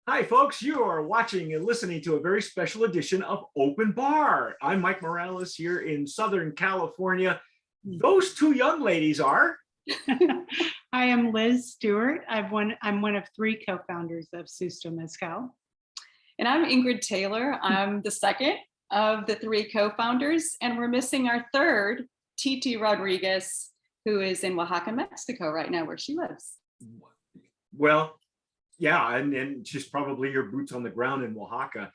Hi, folks. You are watching and listening to a very special edition of Open Bar. I'm Mike Morales here in Southern California. Those two young ladies are. I am Liz Stewart. I'm one of three co-founders of Susto Mezcal. And I'm Ingrid Taylor. I'm the second of the three co-founders, and we're missing our third, Titi Rodriguez, who is in Oaxaca, Mexico right now, where she lives. Well, yeah, and she's probably your boots on the ground in Oaxaca.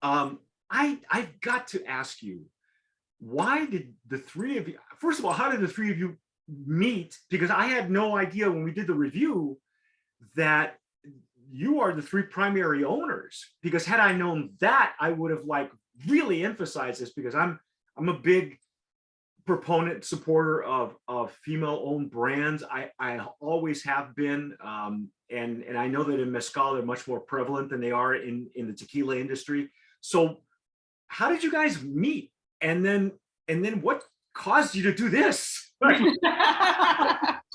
I've got to ask you, why did the three of you, first of all, how did the three of you meet? Because I had no idea when we did the review that you are the three primary owners. Because had I known that, I would have really emphasized this, because I'm a big proponent, supporter of female-owned brands. I always have been, and I know that in Mezcal they're much more prevalent than they are in the tequila industry. So how did you guys meet? And then what caused you to do this? We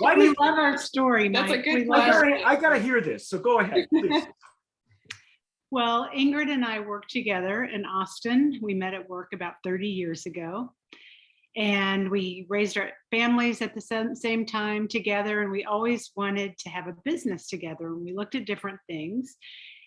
love our story, Mike. That's a good question. I gotta hear this, so go ahead, please. Well, Ingrid and I worked together in Austin. We met at work about 30 years ago. And we raised our families at the same time together. And we always wanted to have a business together. And we looked at different things.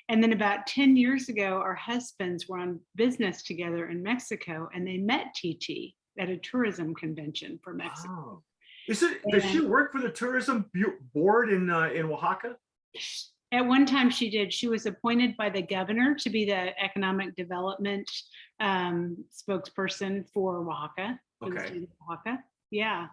And then about 10 years ago, our husbands were on business together in Mexico, and they met TT at a tourism convention for Mexico. Wow. Does she work for the tourism board in Oaxaca? At one time she did. She was appointed by the governor to be the economic development spokesperson for Oaxaca. Okay. Oaxaca. Yeah.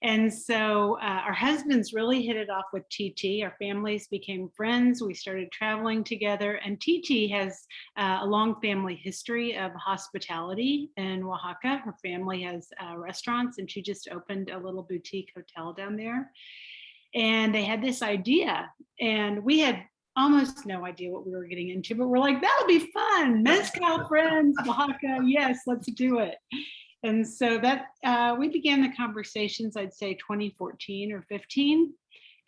And so our husbands really hit it off with TT. Our families became friends. We started traveling together, and TT has a long family history of hospitality in Oaxaca. Her family has restaurants, and she just opened a little boutique hotel down there. And they had this idea, and we had almost no idea what we were getting into, but we're like, that'll be fun. Mezcal friends, Oaxaca. Yes, let's do it. And so that we began the conversations, I'd say 2014 or 15.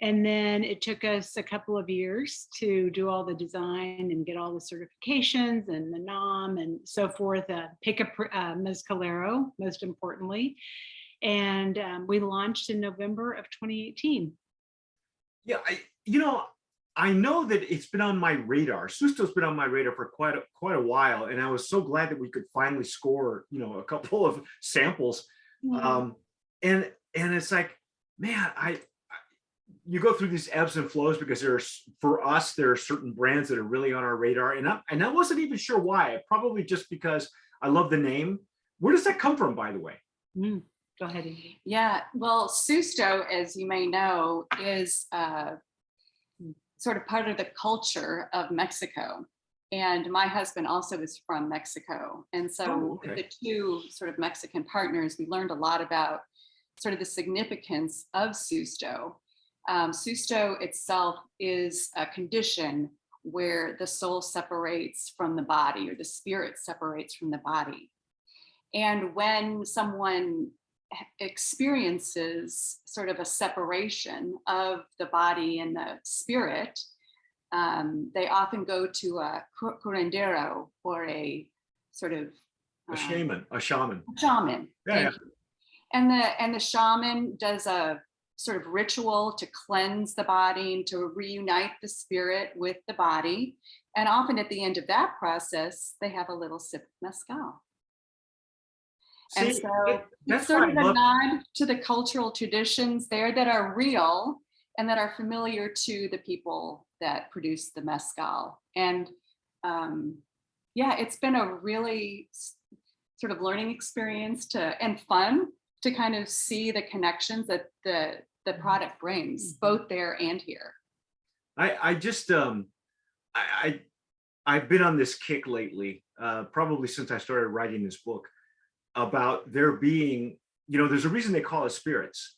And then it took us a couple of years to do all the design and get all the certifications and the NOM and so forth, pick a mezcalero, most importantly. And we launched in November of 2018. Yeah, I know that it's been on my radar. Susto's been on my radar for quite a while, and I was so glad that we could finally score, a couple of samples. Mm-hmm. And it's like, man, you go through these ebbs and flows, because there are certain brands that are really on our radar, and I wasn't even sure why. Probably just because I love the name. Where does that come from, by the way? Go ahead, Amy. Yeah, well, Susto, as you may know, is sort of part of the culture of Mexico. And my husband also is from Mexico. And so with the two sort of Mexican partners, we learned a lot about sort of the significance of Susto. Susto itself is a condition where the soul separates from the body, or the spirit separates from the body. And when someone experiences sort of a separation of the body and the spirit, they often go to a curandero, or a sort of a shaman. Yeah. And the shaman does a sort of ritual to cleanse the body and to reunite the spirit with the body. And often at the end of that process, they have a little sip of mezcal. And so it's sort of a nod to the cultural traditions there that are real and that are familiar to the people that produce the mezcal. And it's been a really sort of learning experience and fun to kind of see the connections that the product brings, both there and here. I've been on this kick lately, probably since I started writing this book, about there being, there's a reason they call us spirits.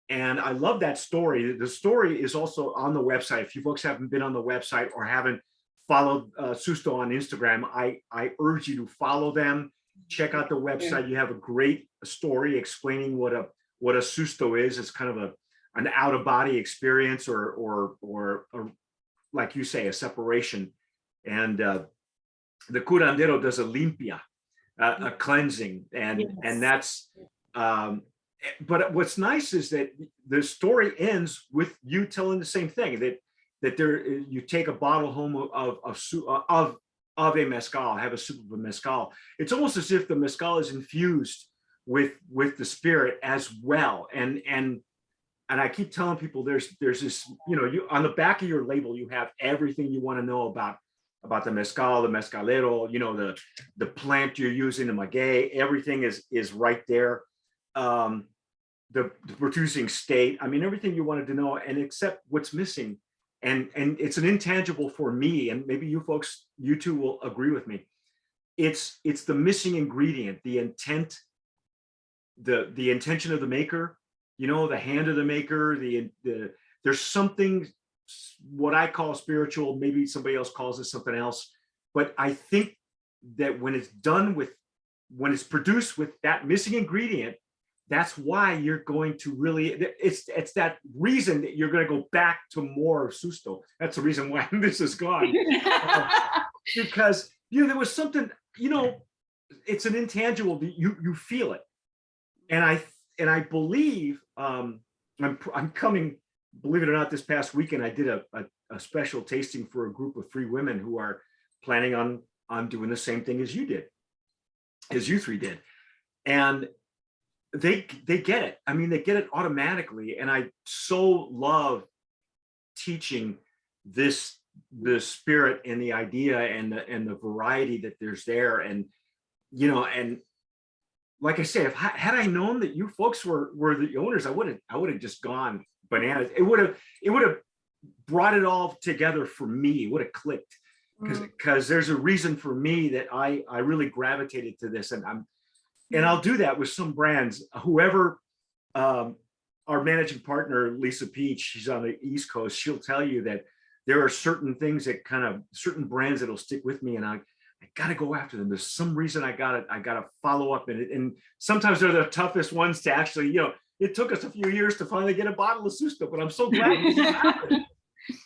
And I love that story. The story is also on the website. If you folks haven't been on the website or haven't followed Susto on Instagram, I urge you to follow them. Check out the website. You have a great story explaining what a Susto is. It's kind of an out of body experience, or like you say, a separation. and the curandero does a limpia, a cleansing, and that's. But what's nice is that the story ends with you telling the same thing, that there you take a bottle home of a mezcal, have a sip of a mezcal. It's almost as if the mezcal is infused with the spirit as well. And I keep telling people there's this, you on the back of your label you have everything you want to know about the mezcal, the mezcalero, the plant you're using, the maguey, everything is right there. The producing state, I mean, everything you wanted to know, and except what's missing. And it's an intangible for me, and maybe you folks, you two will agree with me. It's the missing ingredient, the intent, the intention of the maker, the hand of the maker, there's something, what I call spiritual, maybe somebody else calls it something else. But I think that when it's produced with that missing ingredient, that's why you're going to really, it's that reason that you're going to go back to more Susto. That's the reason why this is gone. Because, there was something, it's an intangible, you feel it. And I believe, I'm coming, believe it or not, this past weekend, I did a special tasting for a group of 3 women who are planning on doing the same thing as you three did. And they get it. I mean, they get it automatically. And I so love teaching the spirit and the idea and the variety that there's there. And, and like I say, had I known that you folks were the owners, I would have just gone bananas. It would have brought it all together for me. It would have clicked, because there's a reason for me that I really gravitated to this. And I'll do that with some brands. Whoever, our managing partner, Lisa Peach, she's on the East Coast, she'll tell you that there are certain things that certain brands that'll stick with me, and I got to go after them. There's some reason I got to follow up in it. And sometimes they're the toughest ones to actually, it took us a few years to finally get a bottle of Susto, but I'm so glad this happened.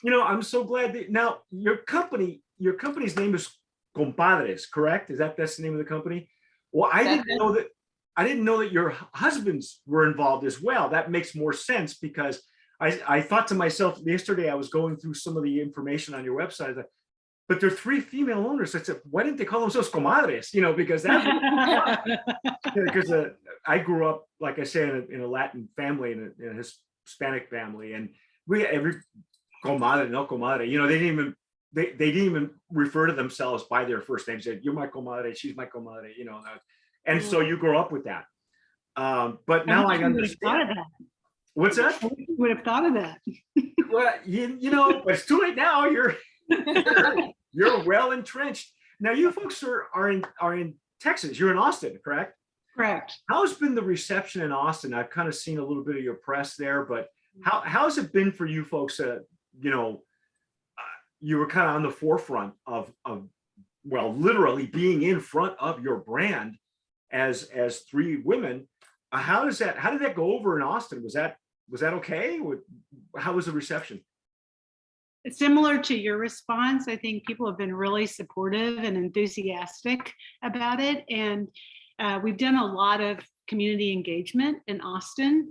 I'm so glad that now your company's name is Compadres, correct? That's the name of the company? Well, I didn't know that your husbands were involved as well. That makes more sense, because I thought to myself yesterday, I was going through some of the information on your website, but there are 3 female owners. I said, why didn't they call themselves comadres? Because that's because I grew up, like I said, in a Latin family, in a Hispanic family, and every comadre, no comadre. They didn't even refer to themselves by their first name. They said, you're my comadre, she's my comadre, and so you grow up with that. But now I understand. What's that? I would have thought of that. Well, but it's too late now. You're well entrenched. Now you folks are in Texas. You're in Austin, correct? Correct. How's been the reception in Austin? I've kind of seen a little bit of your press there, but how's it been for you folks? You were kind of on the forefront of literally being in front of your brand as 3 women. How did that go over in Austin? Was that okay? How was the reception? Similar to your response, I think people have been really supportive and enthusiastic about it. And we've done a lot of community engagement in Austin.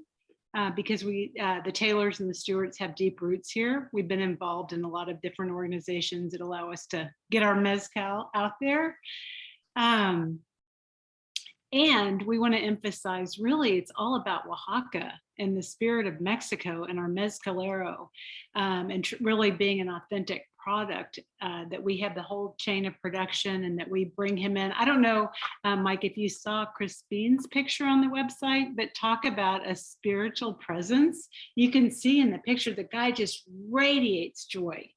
Because the Taylors and the Stewarts have deep roots here. We've been involved in a lot of different organizations that allow us to get our mezcal out there. And we want to emphasize, really, it's all about Oaxaca and the spirit of Mexico and our mezcalero, and really being an authentic product, that we have the whole chain of production and that we bring him in. I don't know, Mike, if you saw Crispine's picture on the website, but talk about a spiritual presence. You can see in the picture, the guy just radiates joy.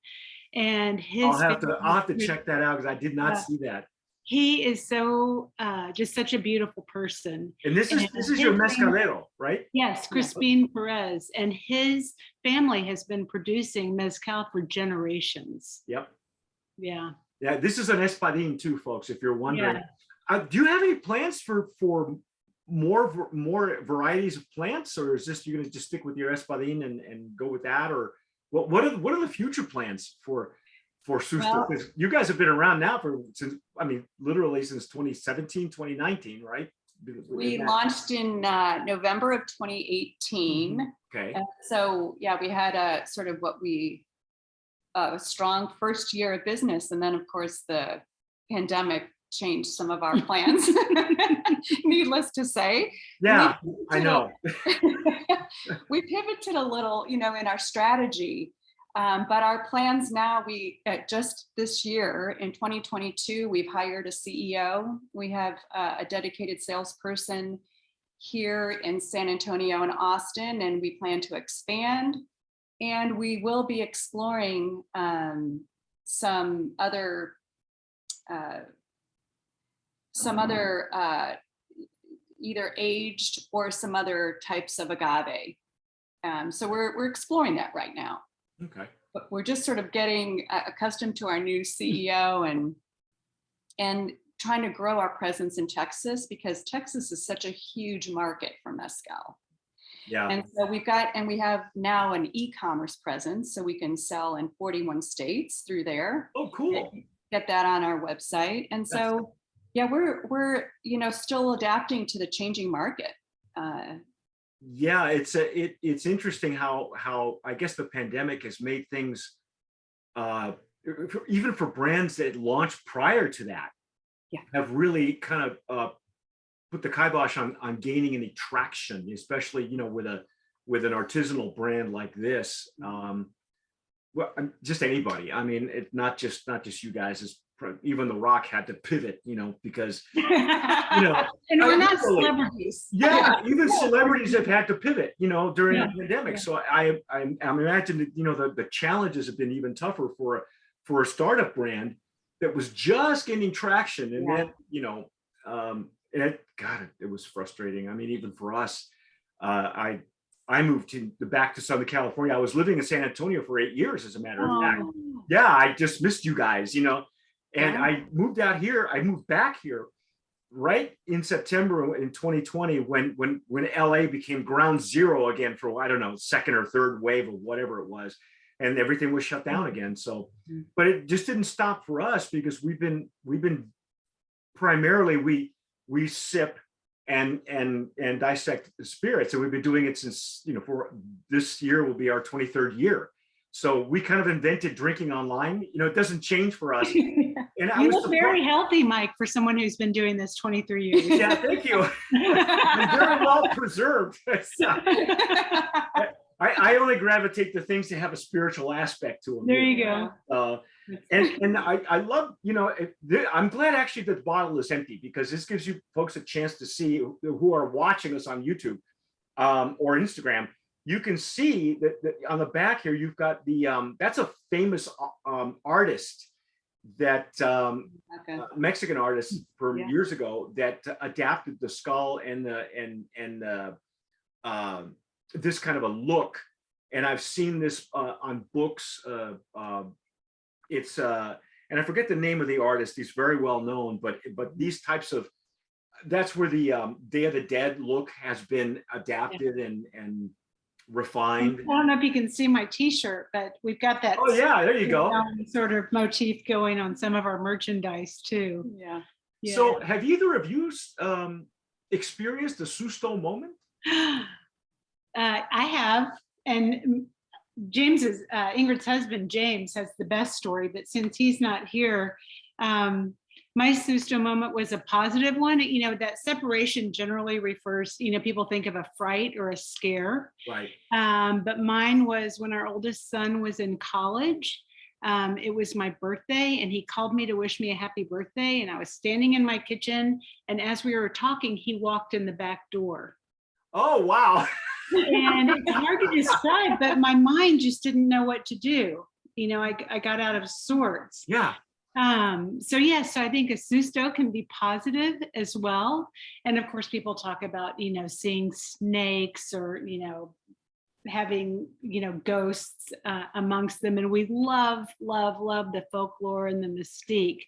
And I'll have to check that out, because I did not see that. He is so just such a beautiful person. And this is your mezcalero, right? Yes, Crispine Perez, and his family has been producing mezcal for generations. Yep. Yeah. Yeah, this is an espadín too, folks, if you're wondering. Yeah. Do you have any plans for more varieties of plants, or is this, you're going to just stick with your espadín and go with that, or what are the future plans for for Susto? Well, Because you guys have been around now literally since 2017, 2019, right? we launched in November of 2018. Okay. So yeah, we had a sort of a strong first year of business. And then of course the pandemic changed some of our plans, needless to say. Yeah, I know. We pivoted a little, in our strategy. But our plans now, just this year in 2022, we've hired a CEO. We have a dedicated salesperson here in San Antonio and Austin, and we plan to expand. And we will be exploring some other either aged or some other types of agave. So we're exploring that right now. Okay. But we're just sort of getting accustomed to our new CEO and trying to grow our presence in Texas, because Texas is such a huge market for mezcal. Yeah. And so we have now an e-commerce presence, so we can sell in 41 states through there. Oh, cool. Get that on our website. And so, yeah, we're still adapting to the changing market. Yeah, it's interesting how I guess the pandemic has made things, even for brands that launched prior to that, have really kind of put the kibosh on gaining any traction, especially with an artisanal brand like this. Well, just anybody. I mean, it's not just you guys. It's even The Rock had to pivot, because and we're not celebrities. Yeah, even celebrities have had to pivot, during the pandemic. So I'm imagining, the challenges have been even tougher for a startup brand that was just gaining traction, and then it was frustrating. I mean, even for us, I moved back to Southern California. I was living in San Antonio for 8 years, as a matter of fact. Yeah, I just missed you guys, and I moved out here. I moved back here right in September in 2020 when LA became ground zero again for, I don't know, second or third wave of whatever it was, and everything was shut down again. So, but it just didn't stop for us, because we've been primarily we sip and dissect spirits, and we've been doing it since, for this year will be our 23rd year. So we kind of invented drinking online. It doesn't change for us. And you look very healthy, Mike, for someone who's been doing this 23 years. Yeah, thank you. I'm very well preserved. I only gravitate to things that have a spiritual aspect to them. There you go. And I love, I'm glad actually that the bottle is empty, because this gives you folks a chance to see who are watching us on YouTube or Instagram. You can see that on the back here, you've got that's a famous artist that Mexican artist from years ago that adapted the skull and this kind of a look. And I've seen this on books. It's and I forget the name of the artist. He's very well known, but these types of, that's where the Day of the Dead look has been adapted and refined. I don't know if you can see my T-shirt, but we've got that. Oh yeah, there you go. Sort of motif going on some of our merchandise too. Yeah. So have either of you experienced a Susto moment? I have, and James's Ingrid's husband James has the best story, but since he's not here, my Susto moment was a positive one. That separation generally refers, people think of a fright or a scare. Right. But mine was when our oldest son was in college. It was my birthday, and he called me to wish me a happy birthday. And I was standing in my kitchen, and as we were talking, he walked in the back door. Oh, wow. And it's hard to describe, but my mind just didn't know what to do. I got out of sorts. Yeah. So I think a Susto can be positive as well. And of course, people talk about, seeing snakes or, having, ghosts amongst them. And we love the folklore and the mystique.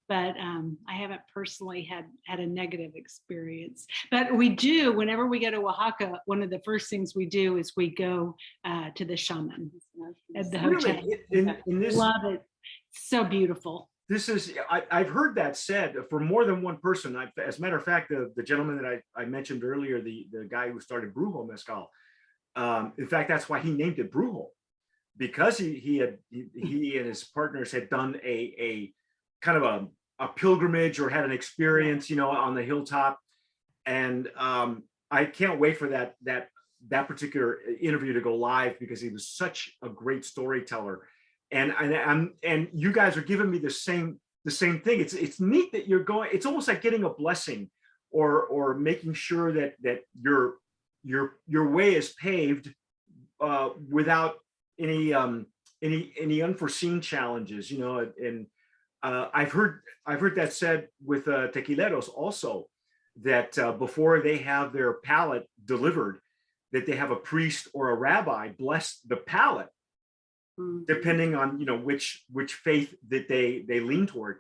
But I haven't personally had a negative experience. But we do, whenever we go to Oaxaca, one of the first things we do is we go to the shaman at the hotel. Really? In this, love it. So beautiful. This is, I've heard that said for more than one person. As a matter of fact, the gentleman that I mentioned earlier, the guy who started Brujo Mezcal, in fact, that's why he named it Brujo, because he and his partners had done a kind of a pilgrimage or had an experience, you know, on the hilltop. And I can't wait for that particular interview to go live, because he was such a great storyteller. And you guys are giving me the same thing. It's neat that you're going. It's almost like getting a blessing, or making sure that your way is paved without any unforeseen challenges. You know, and I've heard that said with tequileros also, that before they have their palate delivered, that they have a priest or a rabbi bless the palate, depending on, you know, which faith that they lean toward.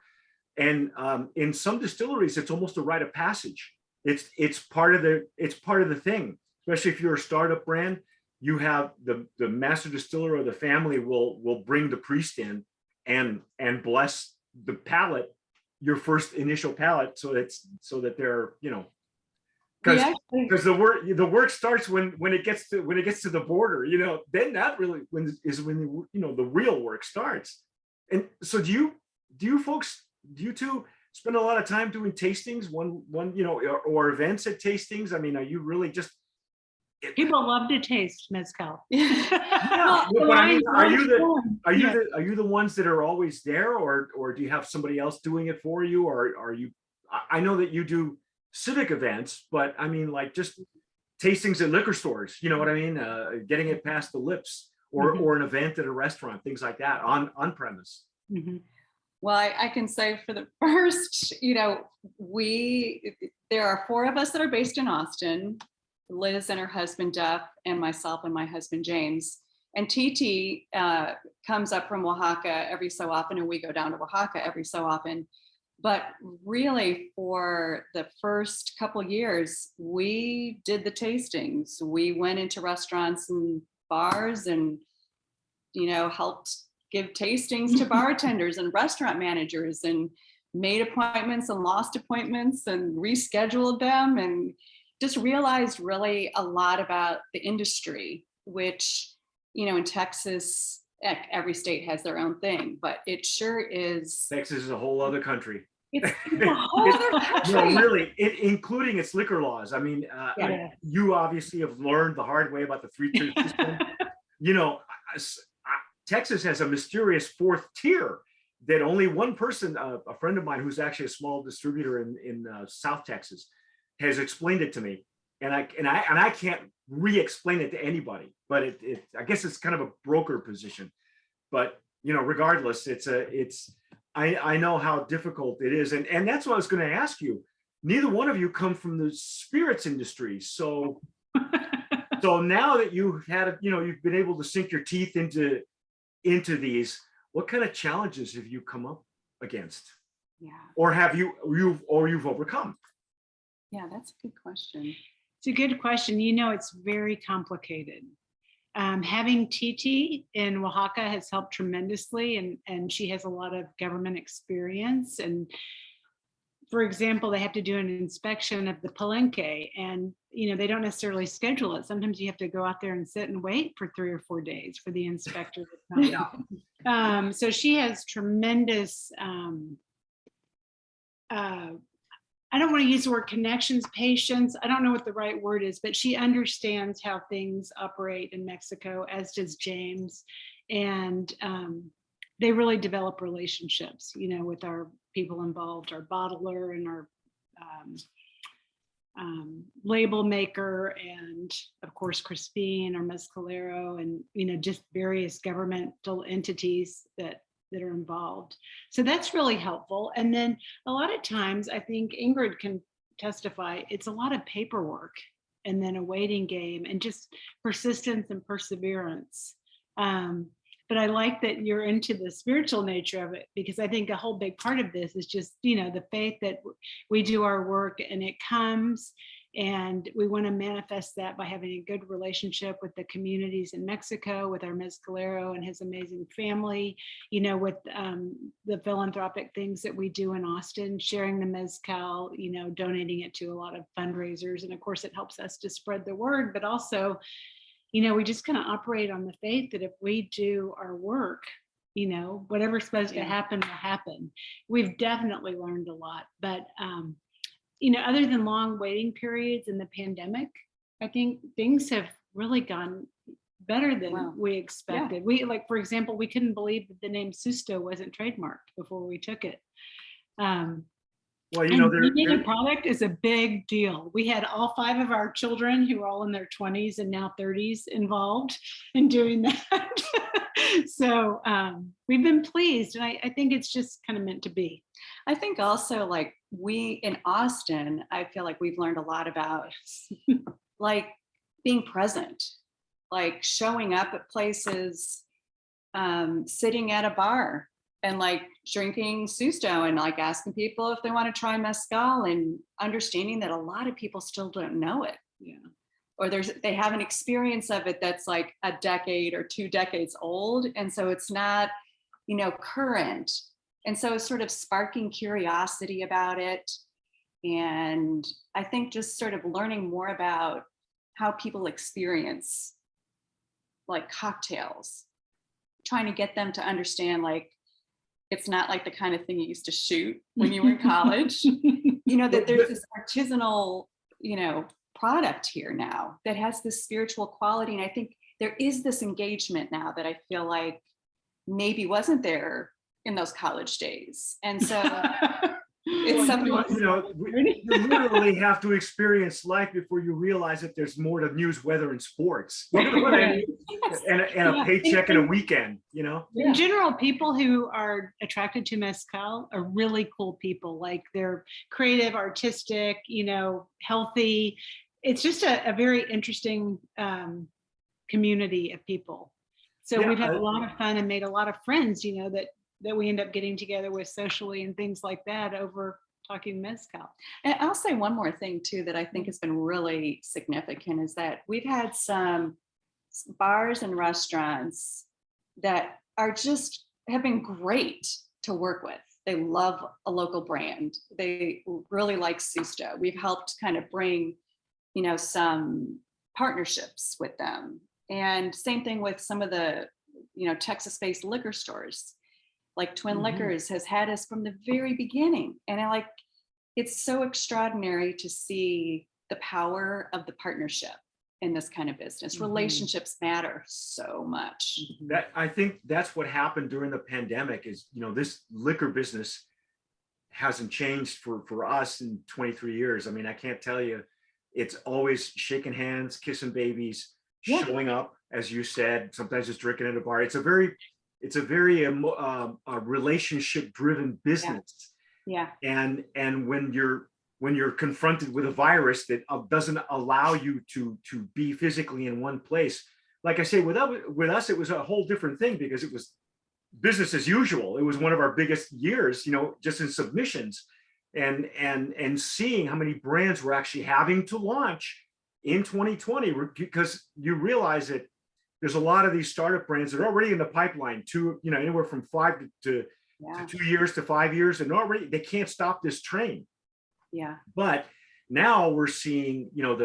And in some distilleries, it's almost a rite of passage. It's part of the thing. Especially if you're a startup brand, you have the master distiller or the family will bring the priest in and bless the palate, your first initial palate, so that they're, you know, because the work starts when it gets to the border, you know. Then that really when you know, the real work starts. And so do you folks, do you two spend a lot of time doing tastings, one you know, or events at tastings? I mean, are you really just People love to taste mezcal. yeah, but I mean, are you the ones that are always there, or do you have somebody else doing it for you, or are you? I know that you do civic events, but I mean, like, just tastings at liquor stores, you know what I mean? Getting it past the lips, or an event at a restaurant, things like that, on premise. Well, I can say for the first, you know, there are 4 of us that are based in Austin: Liz and her husband Jeff, and myself and my husband James. And TT comes up from Oaxaca every so often, and we go down to Oaxaca every so often. But really, for the first couple years, we did the tastings. We went into restaurants and bars and, you know, helped give tastings to bartenders and restaurant managers, and made appointments and lost appointments and rescheduled them, and just realized really a lot about the industry, which, you know, in Texas, every state has their own thing, but it sure is. Texas is a whole other country. It's a whole other country. No, really, including its liquor laws. I mean, you obviously have learned the hard way about the 3-tier system. You know, Texas has a mysterious 4th tier that only one person, a friend of mine who's actually a small distributor in South Texas, has explained it to me, and I can't re-explain it to anybody. But I guess it's kind of a broker position. But, you know, regardless, I know how difficult it is, and that's what I was going to ask you. Neither one of you come from the spirits industry, so now that you've had, you know, you've been able to sink your teeth into these, what kind of challenges have you come up against? Yeah. Or have you've overcome? Yeah, that's a good question. It's a good question. You know, it's very complicated. Having TT in Oaxaca has helped tremendously, and she has a lot of government experience. And for example, they have to do an inspection of the palenque, and, you know, they don't necessarily schedule it. Sometimes you have to go out there and sit and wait for 3 or 4 days for the inspector to come. So she has tremendous, I don't want to use the word connections, patience. I don't know what the right word is, but she understands how things operate in Mexico, as does James. And they really develop relationships, you know, with our people involved, our bottler and our label maker, and of course, Crispin, our mezcalero, and, you know, just various governmental entities that are involved. So that's really helpful. And then a lot of times, I think Ingrid can testify, it's a lot of paperwork, and then a waiting game, and just persistence and perseverance. But I like that you're into the spiritual nature of it, because I think a whole big part of this is just, you know, the faith that we do our work and it comes. And we want to manifest that by having a good relationship with the communities in Mexico, with our mezcalero and his amazing family, you know, with the philanthropic things that we do in Austin, sharing the mezcal, you know, donating it to a lot of fundraisers. And of course, it helps us to spread the word, but also, you know, we just kind of operate on the faith that if we do our work, you know, whatever's supposed to happen will happen. We've definitely learned a lot, but you know, other than long waiting periods in the pandemic, I think things have really gone better than we expected. We, like, for example, we couldn't believe that the name Susto wasn't trademarked before we took it. Well, you know, being a product is a big deal. We had all 5 of our children who are all in their 20s and now 30s involved in doing that. So we've been pleased, and I think it's just kind of meant to be. I think also, like, we in Austin, I feel like we've learned a lot about like being present, like showing up at places, sitting at a bar and like drinking Susto and like asking people if they want to try mezcal, and understanding that a lot of people still don't know it. Yeah. Or they have an experience of it that's like a decade or 2 decades old. And so it's not, you know, current. And so it's sort of sparking curiosity about it. And I think just sort of learning more about how people experience like cocktails, trying to get them to understand, like, it's not like the kind of thing you used to shoot when you were in college, you know, that there's this artisanal, you know, product here now that has this spiritual quality. And I think there is this engagement now that I feel like maybe wasn't there in those college days. And so it's something, you know, you literally have to experience life before you realize that there's more to news, weather, and sports. You know what I mean? And a paycheck and a weekend, you know? In general, people who are attracted to mezcal are really cool people. Like, they're creative, artistic, you know, healthy. It's just a very interesting community of people. So we've had a lot of fun and made a lot of friends, you know, that we end up getting together with socially and things like that over talking mezcal. And I'll say one more thing too that I think has been really significant is that we've had some bars and restaurants that are just have been great to work with. They love a local brand. They really like Susto. We've helped kind of bring, you know, some partnerships with them. And same thing with some of the, you know, Texas-based liquor stores. Like Twin Liquors has had us from the very beginning. And it's so extraordinary to see the power of the partnership in this kind of business. Relationships matter so much. I think that's what happened during the pandemic is, you know, this liquor business hasn't changed for us in 23 years. I mean, I can't tell you, it's always shaking hands, kissing babies, showing up, as you said, sometimes just drinking at a bar. It's a very relationship-driven business. Yeah. And when you're confronted with a virus that doesn't allow you to be physically in one place, like I say, with us, it was a whole different thing because it was business as usual. It was one of our biggest years, you know, just in submissions, and seeing how many brands were actually having to launch in 2020, because you realize that there's a lot of these startup brands that are already in the pipeline, anywhere from 5 to 2 years to 5 years, and already they can't stop this train. Yeah. But now we're seeing, you know,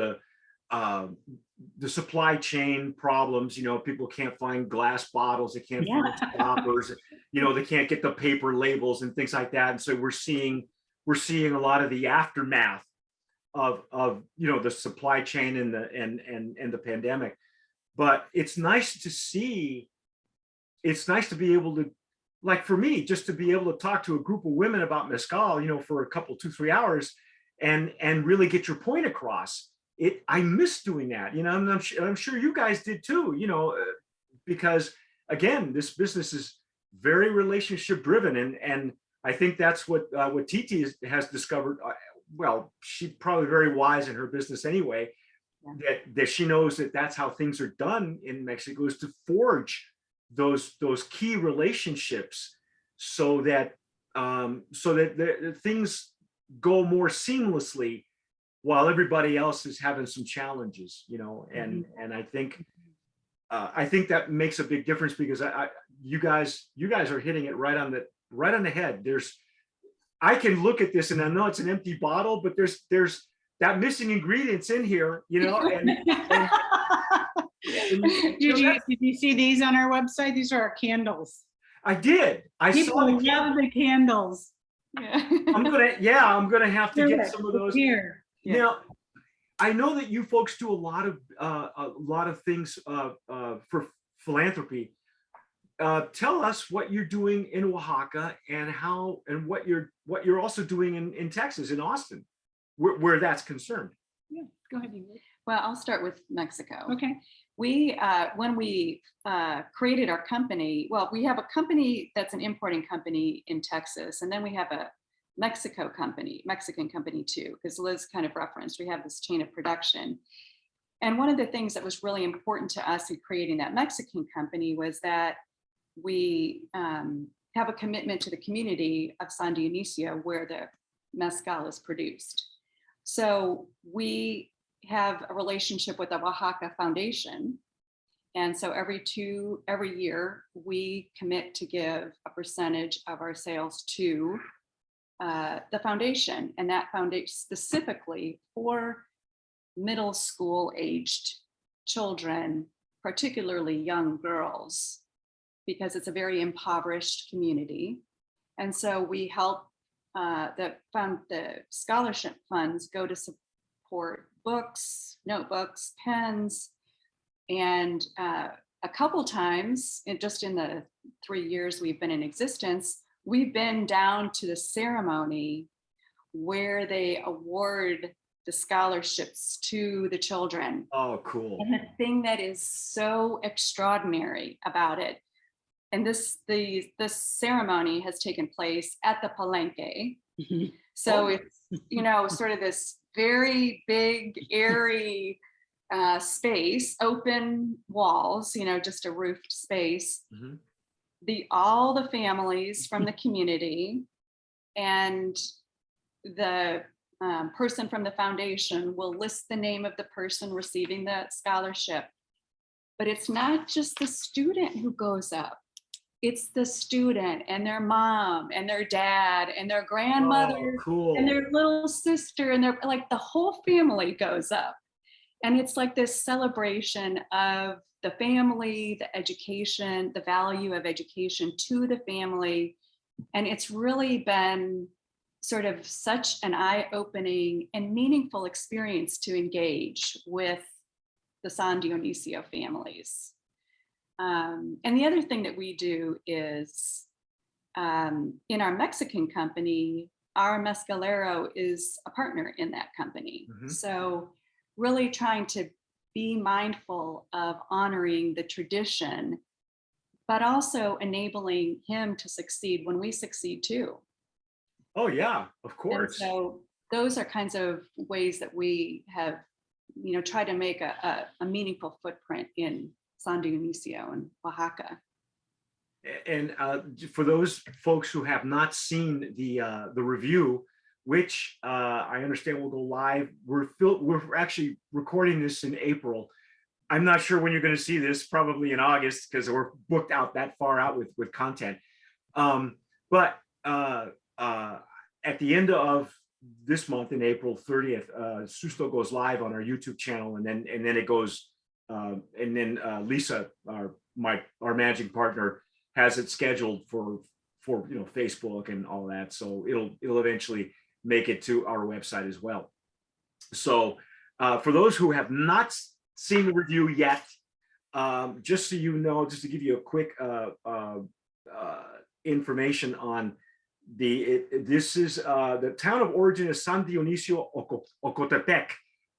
the supply chain problems. You know, people can't find glass bottles, they can't find stoppers, you know, they can't get the paper labels and things like that. And so we're seeing a lot of the aftermath of you know, the supply chain and the pandemic. But it's nice to see, it's nice to be able to, like for me, just to be able to talk to a group of women about mezcal, you know, for a couple, 2-3 hours and really get your point across. I miss doing that, you know, and I'm sure you guys did too, you know, because again, this business is very relationship driven. And I think that's what Titi has discovered. Well, she's probably very wise in her business anyway. That she knows that that's how things are done in Mexico, is to forge those key relationships so that the things go more seamlessly while everybody else is having some challenges, you know, and I think that makes a big difference, because you guys are hitting it right on the head. I can look at this and I know it's an empty bottle, but there's that missing ingredients in here, you know, Did you see these on our website? These are our candles. I did. People love the candles. Yeah. I'm gonna have to get some of those here. Yeah. now. I know that you folks do a lot of things for philanthropy. Tell us what you're doing in Oaxaca and what you're also doing in Texas, in Austin, where that's concerned. Yeah, go ahead, Ingrid. Well, I'll start with Mexico. Okay. We, when we created our company, well, we have a company that's an importing company in Texas, and then we have a Mexican company too, because Liz kind of referenced, we have this chain of production. And one of the things that was really important to us in creating that Mexican company was that we have a commitment to the community of San Dionisio where the Mezcal is produced. So we have a relationship with the Oaxaca Foundation. And so every year we commit to give a percentage of our sales to the foundation, and that foundation specifically for middle school aged children, particularly young girls, because it's a very impoverished community. And so we help the scholarship funds go to support books, notebooks, pens, and a couple times, just in the 3 years we've been in existence, we've been down to the ceremony where they award the scholarships to the children. Oh, cool. And the thing that is so extraordinary about it, and this ceremony has taken place at the Palenque. So it's, you know, sort of this very big, airy space, open walls, you know, just a roofed space. All the families from the community and the person from the foundation will list the name of the person receiving the scholarship. But it's not just the student who goes up. It's the student and their mom and their dad and their grandmother and their little sister, and they're like, the whole family goes up. And it's like this celebration of the family, the education, the value of education to the family. And it's really been sort of such an eye-opening and meaningful experience to engage with the San Dionisio families. And the other thing that we do is in our Mexican company, our mezcalero is a partner in that company. So really trying to be mindful of honoring the tradition, but also enabling him to succeed when we succeed too. Oh yeah, of course. And so those are kinds of ways that we have, you know, tried to make a meaningful footprint in San Dionisio and Oaxaca. And for those folks who have not seen the review, which I understand will go live, we're actually recording this in April. I'm not sure when you're going to see this, probably in August, because we're booked out that far out with content. But at the end of this month, in April 30th, Susto goes live on our YouTube channel, and then it goes, and then Lisa, our managing partner, has it scheduled for you know, Facebook and all that. So it'll eventually make it to our website as well. So for those who have not seen the review yet, just so you know, just to give you a quick information on this is the town of origin is San Dionisio Ocotepec,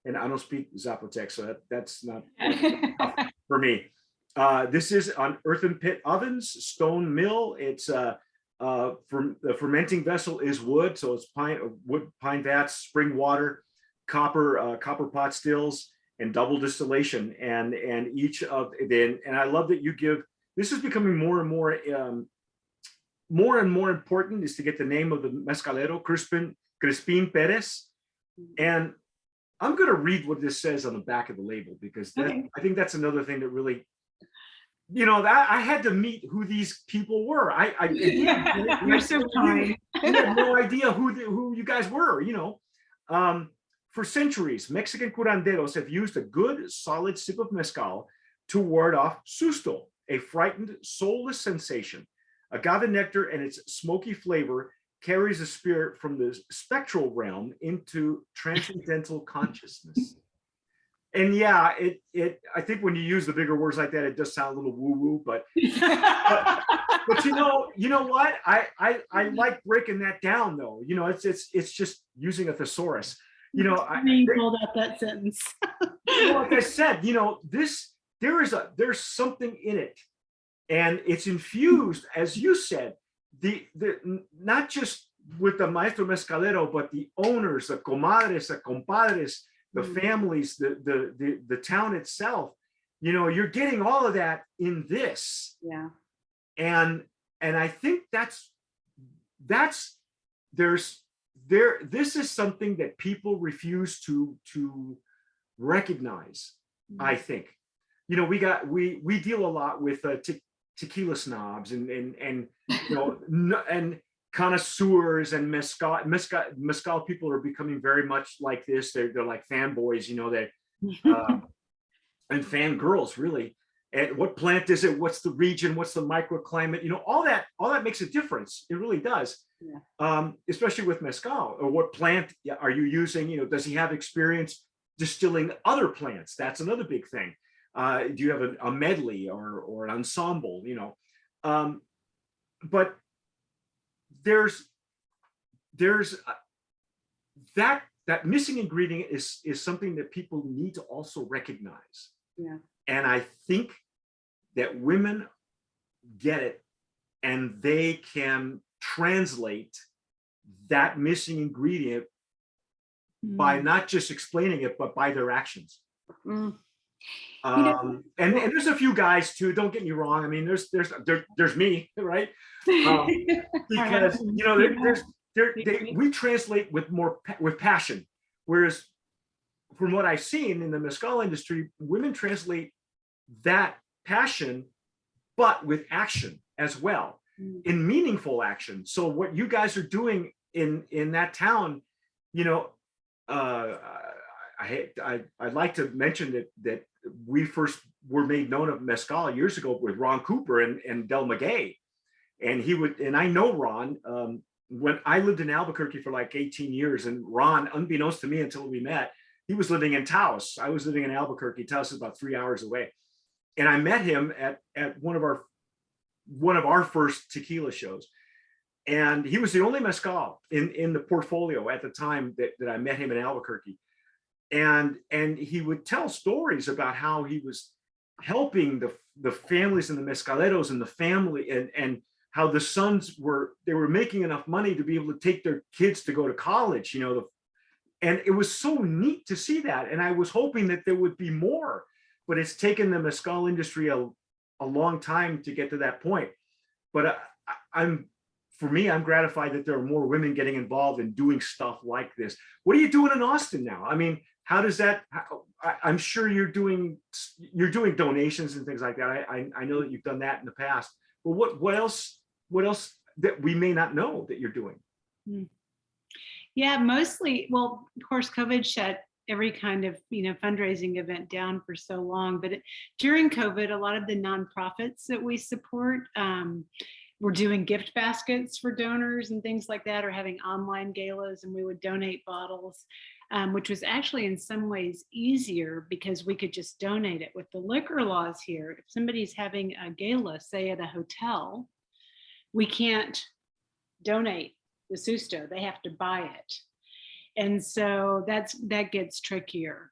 and I don't speak Zapotec, so that's not for me. This is on earthen pit ovens, stone mill. It's the fermenting vessel is wood, so it's wood, pine vats, spring water, copper pot stills, and double distillation. And each of then, and I love that you give. This is becoming more and more important, is to get the name of the mezcalero, Crispin Perez. And I'm going to read what this says on the back of the label, because Okay. I think that's another thing that really, that I had to meet who these people were. You're so kind. We had no idea who you guys were. For centuries, Mexican curanderos have used a good, solid sip of mezcal to ward off susto, a frightened, soulless sensation. Agave nectar and its smoky flavor carries a spirit from the spectral realm into transcendental consciousness. And yeah, I think when you use the bigger words like that, it does sound a little woo-woo, but you know what? I like breaking that down though. It's just using a thesaurus. You pulled out that sentence. Like I said, there's something in it, and it's infused, as you said, the not just with the maestro mezcalero, but the owners, the comadres, the compadres, the families, the town itself. You're getting all of that in this. Yeah. And I think this is something that people refuse to recognize. I think, we deal a lot with tequila snobs and connoisseurs, and mezcal people are becoming very much like this. They're like fanboys, and fangirls, really. And what plant is it? What's the region? What's the microclimate? All that makes a difference. It really does. Yeah. Especially with mezcal. Or what plant are you using? Does he have experience distilling other plants? That's another big thing. Do you have a medley or an ensemble? But there's that missing ingredient is something that people need to also recognize. Yeah. And I think that women get it, and they can translate that missing ingredient by not just explaining it, but by their actions. And there's a few guys too. Don't get me wrong. I mean, there's me, right? Because we translate with passion, whereas from what I've seen in the mezcal industry, women translate that passion, but with action as well, in meaningful action. So what you guys are doing in that town, I'd like to mention that we first were made known of mezcal years ago with Ron Cooper and Del Maguey. And I know Ron, when I lived in Albuquerque for like 18 years, and Ron, unbeknownst to me until we met, he was living in Taos. I was living in Albuquerque. Taos is about 3 hours away. And I met him at one of our first tequila shows. And he was the only mezcal in the portfolio at the time that I met him in Albuquerque. And he would tell stories about how he was helping the families and the mezcaleros and the family, and how the sons were making enough money to be able to take their kids to go to college, and it was so neat to see that. And I was hoping that there would be more, but it's taken the mezcal industry a long time to get to that point. But I'm gratified that there are more women getting involved in doing stuff like this. What are you doing in Austin now? I mean, how does that? I'm sure you're doing donations and things like that. I know that you've done that in the past. But what else that we may not know that you're doing? Yeah, mostly. Well, of course, COVID shut every kind of fundraising event down for so long. But during COVID, a lot of the nonprofits that we support were doing gift baskets for donors and things like that, or having online galas, and we would donate bottles, which was actually in some ways easier because we could just donate it. With the liquor laws here, if somebody's having a gala, say at a hotel, we can't donate the Susto, they have to buy it. And so that gets trickier.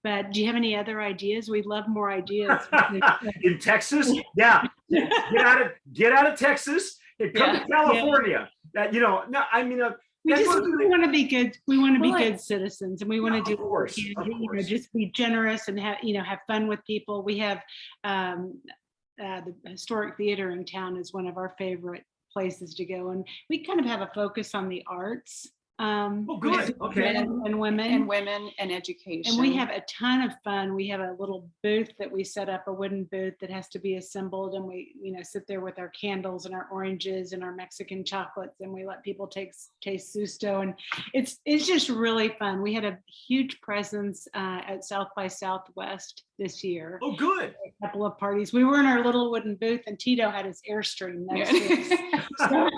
But do you have any other ideas? We'd love more ideas. In Texas? Yeah. Get out of Texas and come to California. That, no, I mean, we want to be good. We want to be good citizens, and we want to do, just be generous and have fun with people. We have the historic theater in town is one of our favorite places to go, and we kind of have a focus on the arts. Oh, good. Okay. And women. And women and education. And we have a ton of fun. We have a little booth that we set up, a wooden booth that has to be assembled, and we, sit there with our candles and our oranges and our Mexican chocolates, and we let people taste Susto, and it's just really fun. We had a huge presence at South by Southwest this year. Oh, good. A couple of parties. We were in our little wooden booth, and Tito had his Airstream next to us. So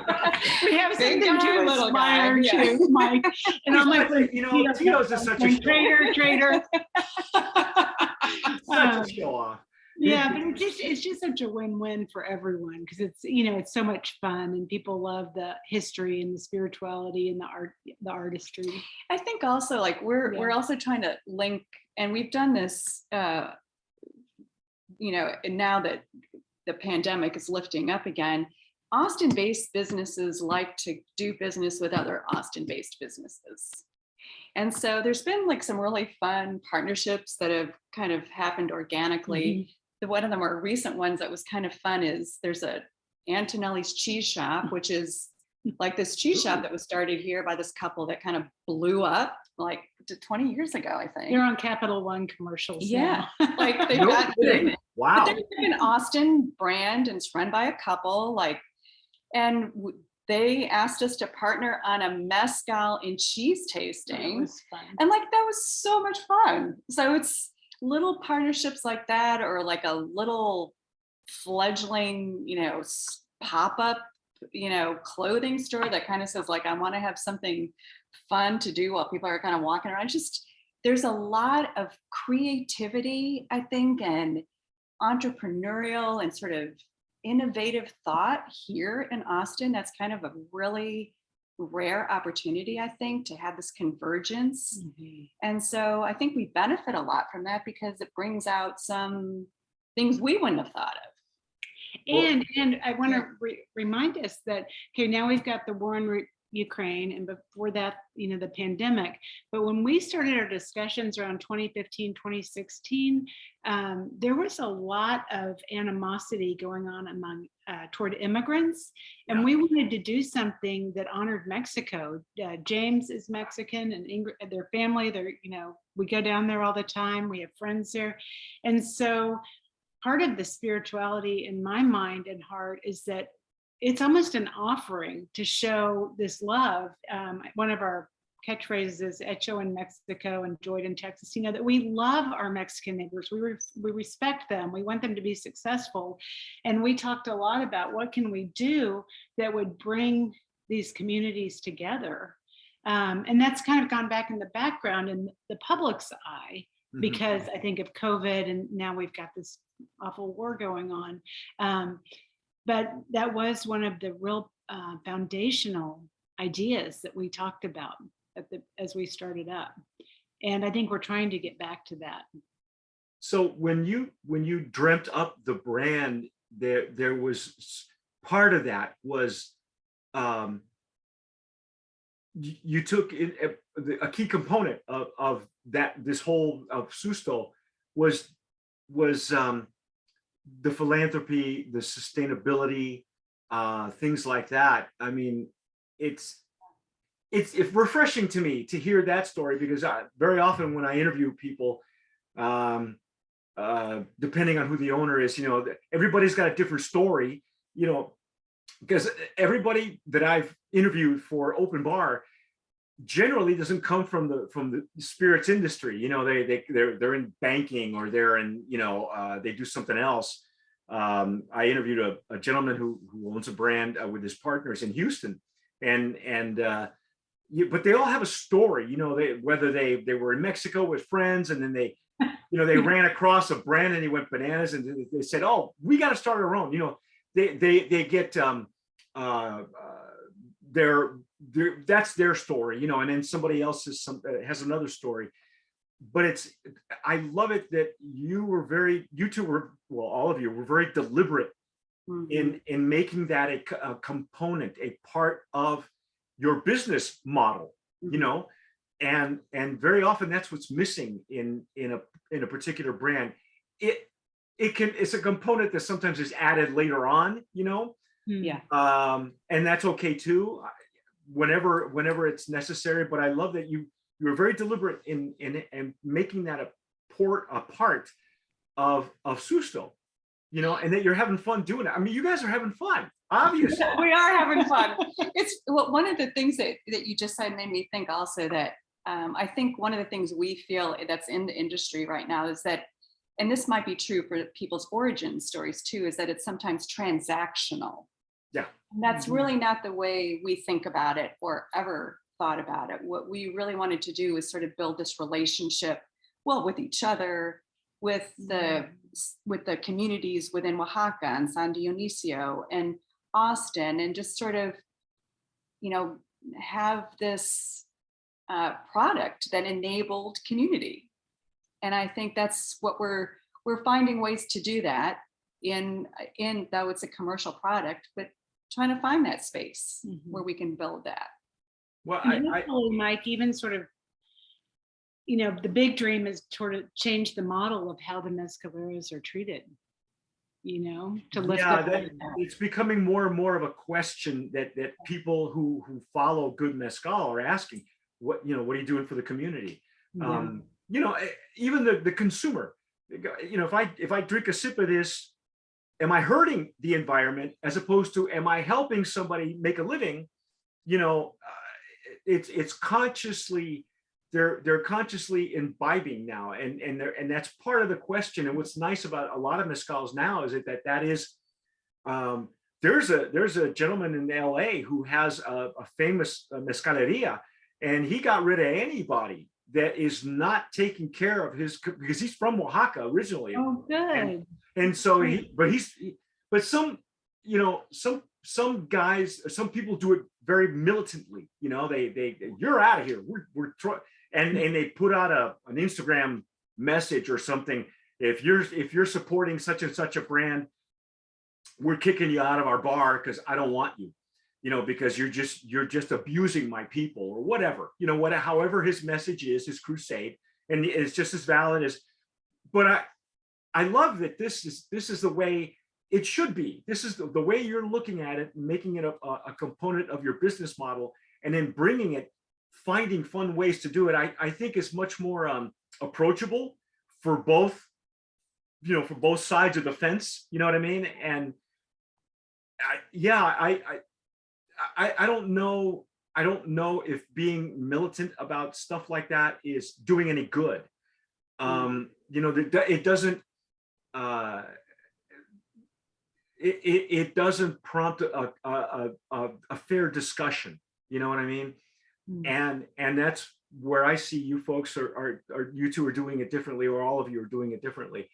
we have something to aspire to, Mike. And I'm like, Tito's is such a traitor. such a show off. Yeah, but it's just such a win-win for everyone, because it's so much fun, and people love the history and the spirituality and the artistry. I think also, like, we're also trying to link, and we've done this, and now that the pandemic is lifting up again, Austin-based businesses like to do business with other Austin-based businesses. And so there's been like some really fun partnerships that have kind of happened organically. One of the more recent ones that was kind of fun is there's a Antonelli's cheese shop, which is like this cheese shop that was started here by this couple that kind of blew up like 20 years ago, I think. They're on Capital One commercials. Yeah, now. like they've got wow. But they're like an Austin brand, and it's run by a couple. And they asked us to partner on a mezcal and cheese tasting. That was fun. And that was so much fun. So it's little partnerships like that, or like a little fledgling, pop-up, clothing store that kind of says like, I want to have something fun to do while people are kind of walking around. There's a lot of creativity, I think, and entrepreneurial and sort of innovative thought here in Austin. That's kind of a really rare opportunity, I think, to have this convergence. And so I think we benefit a lot from that, because it brings out some things we wouldn't have thought of. And I want to remind us that, okay, now we've got the war in Ukraine, and before that, the pandemic. But when we started our discussions around 2015, 2016, there was a lot of animosity going on toward immigrants. And we wanted to do something that honored Mexico. James is Mexican, and Ingrid, their family, we go down there all the time. We have friends there. And so part of the spirituality in my mind and heart is that it's almost an offering to show this love. One of our catchphrases is "Hecho in Mexico, enjoyed in Texas." That we love our Mexican neighbors. We respect them. We want them to be successful. And we talked a lot about what can we do that would bring these communities together. And that's kind of gone back in the background in the public's eye, because I think of COVID, and now we've got this awful war going on. But that was one of the real foundational ideas that we talked about as we started up. And I think we're trying to get back to that. So when you dreamt up the brand, there was part of that was you took in a key component of that, this whole of Susto was the philanthropy, the sustainability, things like that. I mean, it's refreshing to me to hear that story, because very often when I interview people, depending on who the owner is, everybody's got a different story, because everybody that I've interviewed for Open Bar generally doesn't come from the spirits industry. They're in banking, or they're in, they do something else. I interviewed a gentleman who owns a brand with his partners in Houston, but they all have a story. Whether they were in Mexico with friends, and then they ran across a brand and they went bananas, and they said, "Oh, we got to start our own." They get that's their story, and then somebody else has another story. But I love it that you two were, well, all of you were very deliberate in making that a component, a part of your business model, and very often that's what's missing in a particular brand. It's a component that sometimes is added later on, Yeah. And that's okay too. whenever it's necessary. But I love that you were very deliberate in making that a part of Susto, you know, and that you're having fun doing it. I mean, you guys are having fun, obviously. We are having fun. It's one of the things that you just said made me think also that I think one of the things we feel that's in the industry right now is that, and this might be true for people's origin stories too, is that it's sometimes transactional. Yeah. And that's really not the way we think about it or ever thought about it. What we really wanted to do is sort of build this relationship, well, with each other, with the communities within Oaxaca and San Dionisio and Austin, and just sort of, you know, have this product that enabled community. And I think that's what we're finding ways to do that in though it's a commercial product, but trying to find that space where we can build that. Well, Hopefully, Mike, even sort of, you know, the big dream is sort of change the model of how the mezcaleros are treated, you know, to lift up. It's becoming more and more of a question that people who follow good mezcal are asking. What are you doing for the community? Yeah. You know, even the consumer, you know, if I drink a sip of this, am I hurting the environment as opposed to am I helping somebody make a living? You know, it's consciously, they're consciously imbibing now, and that's part of the question. And what's nice about a lot of mezcals now is that is there's a gentleman in LA who has a famous mezcaleria, and he got rid of anybody that is not taking care of his, because he's from Oaxaca originally. Oh, good. And so but some, you know, some guys, some people do it very militantly, you know, they you're out of here. We're and they put out an Instagram message or something. If you're supporting such and such a brand, we're kicking you out of our bar because I don't want you, you know, because you're just abusing my people or whatever, you know, however his message is, his crusade, and it's just as valid as. But I love that this is the way it should be. This is the way you're looking at it, making it a component of your business model, and then bringing it, finding fun ways to do it. I think is much more approachable for both, you know, for both sides of the fence. You know what I mean? And I don't know. I don't know if being militant about stuff like that is doing any good. You know, it doesn't. It doesn't prompt a fair discussion. You know what I mean? And that's where I see you folks are you two are doing it differently, or all of you are doing it differently.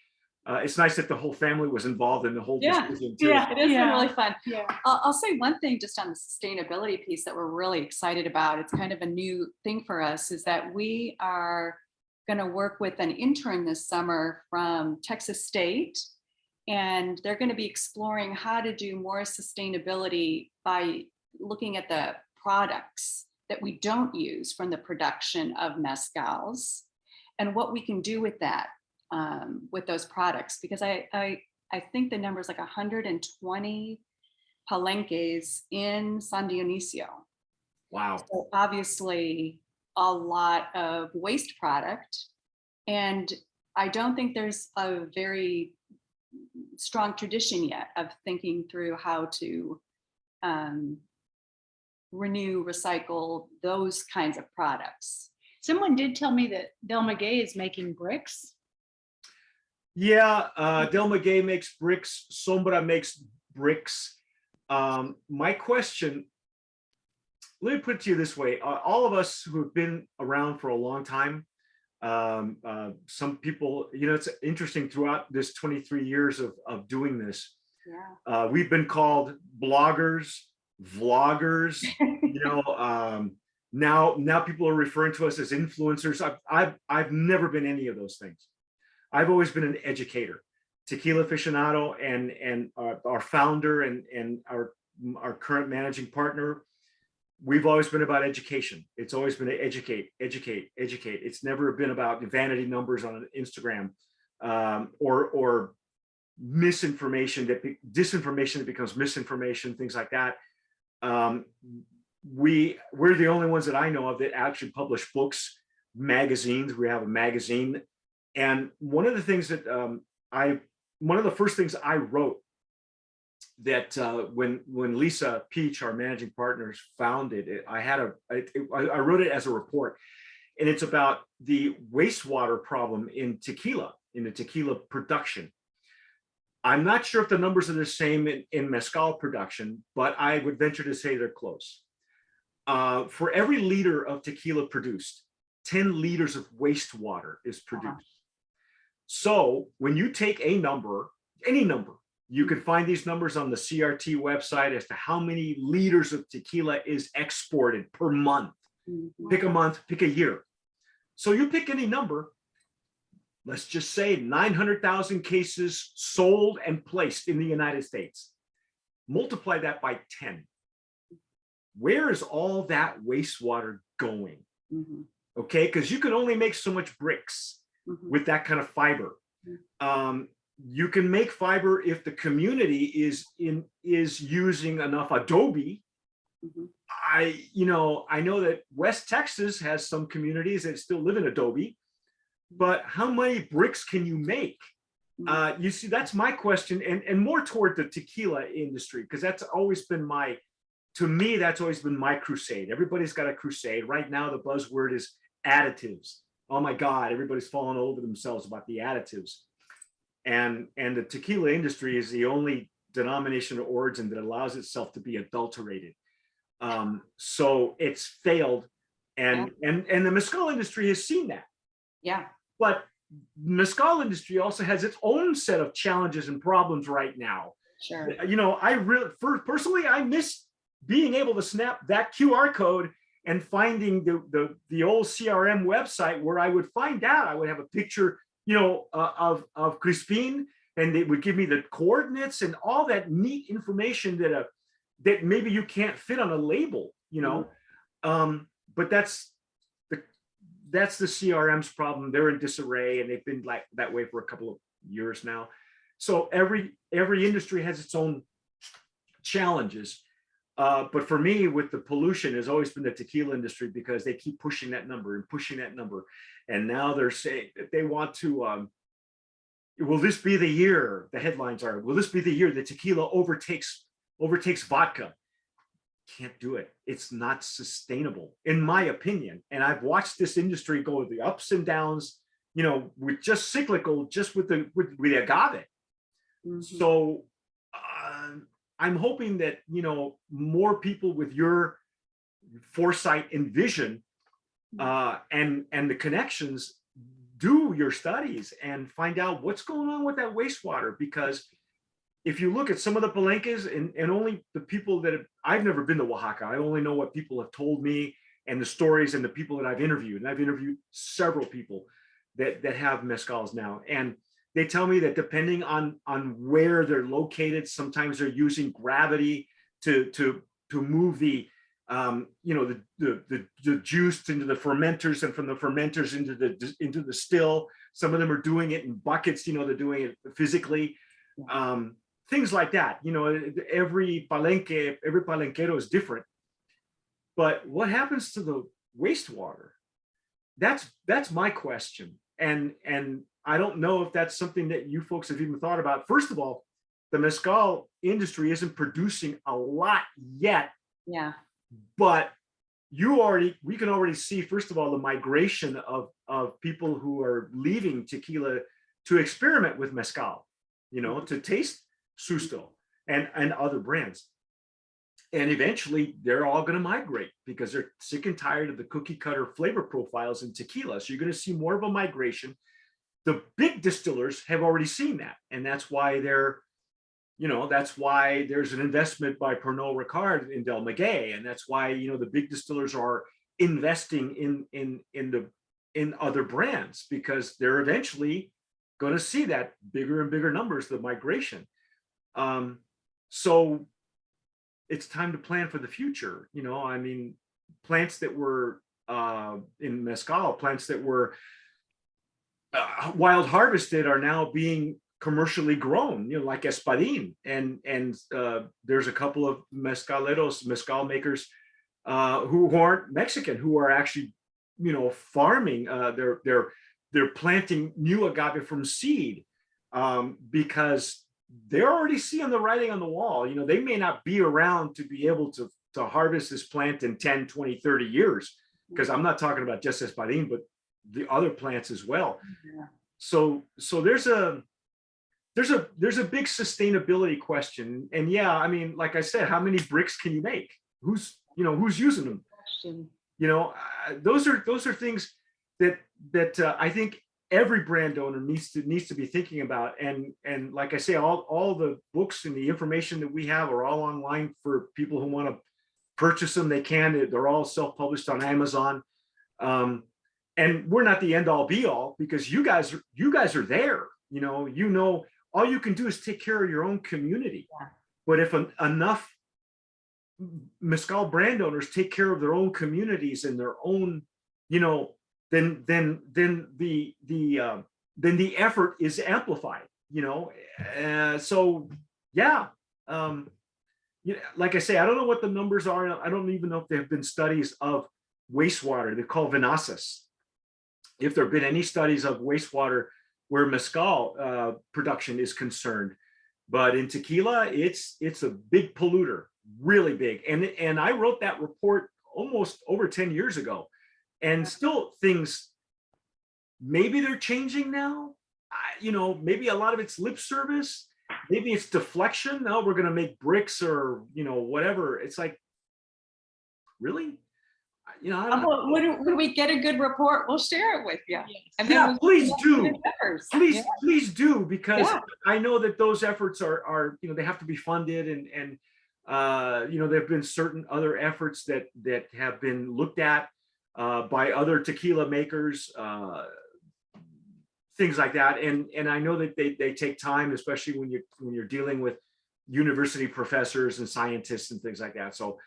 It's nice that the whole family was involved in the whole decision too. Yeah, it has been really fun. Yeah. I'll say one thing just on the sustainability piece that we're really excited about. It's kind of a new thing for us, is that we are going to work with an intern this summer from Texas State, and they're going to be exploring how to do more sustainability by looking at the products that we don't use from the production of mezcals and what we can do with that, with those products. Because I think the number is like 120 palenques in San Dionisio. Wow. So obviously a lot of waste product. And I don't think there's a very strong tradition yet of thinking through how to renew, recycle those kinds of products. Someone did tell me that Del Maguey is making bricks. Yeah, Del Maguey makes bricks. Sombra makes bricks. My question, let me put it to you this way. All of us who have been around for a long time, some people, you know, it's interesting, throughout this 23 years of doing this, we've been called bloggers, vloggers, you know, now people are referring to us as influencers. I've never been any of those things. I've always been an educator. Tequila Aficionado and our founder and our current managing partner, we've always been about education. It's always been to educate. It's never been about vanity numbers on Instagram, or disinformation that becomes misinformation, things like that. we're the only ones that I know of that actually publish books, magazines. We have a magazine, and one of the things that one of the first things I wrote that when Lisa Peach, our managing partners, founded it, I wrote it as a report, and it's about the wastewater problem in tequila, in the tequila production. I'm not sure if the numbers are the same in mezcal production, but I would venture to say they're close. For every liter of tequila produced, 10 liters of wastewater is produced. So when you take a number, any number, you can find these numbers on the CRT website as to how many liters of tequila is exported per month. Pick a month, pick a year. So you pick any number, let's just say 900,000 cases sold and placed in the United States. Multiply that by 10. Where is all that wastewater going? Okay, because you can only make so much bricks with that kind of fiber. You can make fiber if the community is using enough adobe. I know that West Texas has some communities that still live in adobe, but how many bricks can you make? You see, that's my question, and more toward the tequila industry, because that's always been to me, that's always been my crusade. Everybody's got a crusade. Right now, the buzzword is additives. Oh my God, everybody's falling over themselves about the additives. And the tequila industry is the only denomination of origin that allows itself to be adulterated. So it's failed. And the mezcal industry has seen that. Yeah. But mezcal industry also has its own set of challenges and problems right now. Sure. Personally, I miss being able to snap that QR code and finding the old CRM website where I would find out. I would have a picture, of Crispin, and it would give me the coordinates and all that neat information that maybe you can't fit on a label, but that's the CRM's problem. They're in disarray, and they've been like that way for a couple of years now. So every industry has its own challenges. But for me, with the pollution, has always been the tequila industry, because they keep pushing that number and pushing that number. And now they're saying that they want to, will this be the year? The headlines are, will this be the year that tequila overtakes vodka? Can't do it. It's not sustainable, in my opinion. And I've watched this industry go the ups and downs, with just cyclical, just with the agave. So I'm hoping that, more people with your foresight and vision and the connections do your studies and find out what's going on with that wastewater. Because if you look at some of the palenques, and only the people that I've never been to Oaxaca, I only know what people have told me and the stories and the people that I've interviewed. And I've interviewed several people that have mezcals now. And they tell me that depending on where they're located, sometimes they're using gravity to move the juice into the fermenters, and from the fermenters into the still. Some of them are doing it in buckets. They're doing it physically. Things like that. Every palenquero is different. But what happens to the wastewater? That's my question. And I don't know if that's something that you folks have even thought about. First of all, the mezcal industry isn't producing a lot yet. Yeah. But we can already see, first of all, the migration of people who are leaving tequila to experiment with mezcal, to taste Susto and other brands. And eventually they're all going to migrate, because they're sick and tired of the cookie cutter flavor profiles in tequila. So you're going to see more of a migration. The big distillers have already seen that. And that's why that's why there's an investment by Pernod Ricard in Del Maguey. And that's why, the big distillers are investing in other brands, because they're eventually going to see that bigger and bigger numbers, the migration. So it's time to plan for the future. Plants that were in mezcal, plants that were wild harvested are now being commercially grown, like Espadin, and there's a couple of mezcal makers who aren't Mexican, who are actually, farming. They're planting new agave from seed, because they're already seeing the writing on the wall. They may not be around to be able to harvest this plant in 10, 20, 30 years, because I'm not talking about just espadín, but the other plants as well. Yeah. So there's a big sustainability question. And yeah, I mean, like I said, how many bricks can you make? Who's using them? Question. Those are things that I think every brand owner needs to be thinking about. And like I say, all the books and the information that we have are all online for people who want to purchase them. They can. They're all self-published on Amazon. And we're not the end all be all, because you guys are there. All you can do is take care of your own community. Yeah. But if enough Mezcal brand owners take care of their own communities and their own, then the effort is amplified. So yeah. Like I say, I don't know what the numbers are. I don't even know if there have been studies of wastewater. They're called vinassas. If there have been any studies of wastewater where Mezcal production is concerned. But in tequila, it's a big polluter, really big. And I wrote that report almost over 10 years ago. And still things, maybe they're changing now. Maybe a lot of it's lip service. Maybe it's deflection. No, we're going to make bricks or, whatever. It's like, really? I don't know. When we get a good report, we'll share it with you. Yes. And Yeah, please do. Please. Please do, because Yeah. I know that those efforts are they have to be funded, and there have been certain other efforts that have been looked at by other tequila makers, things like that. And I know that they take time, especially when you're dealing with university professors and scientists and things like that. So,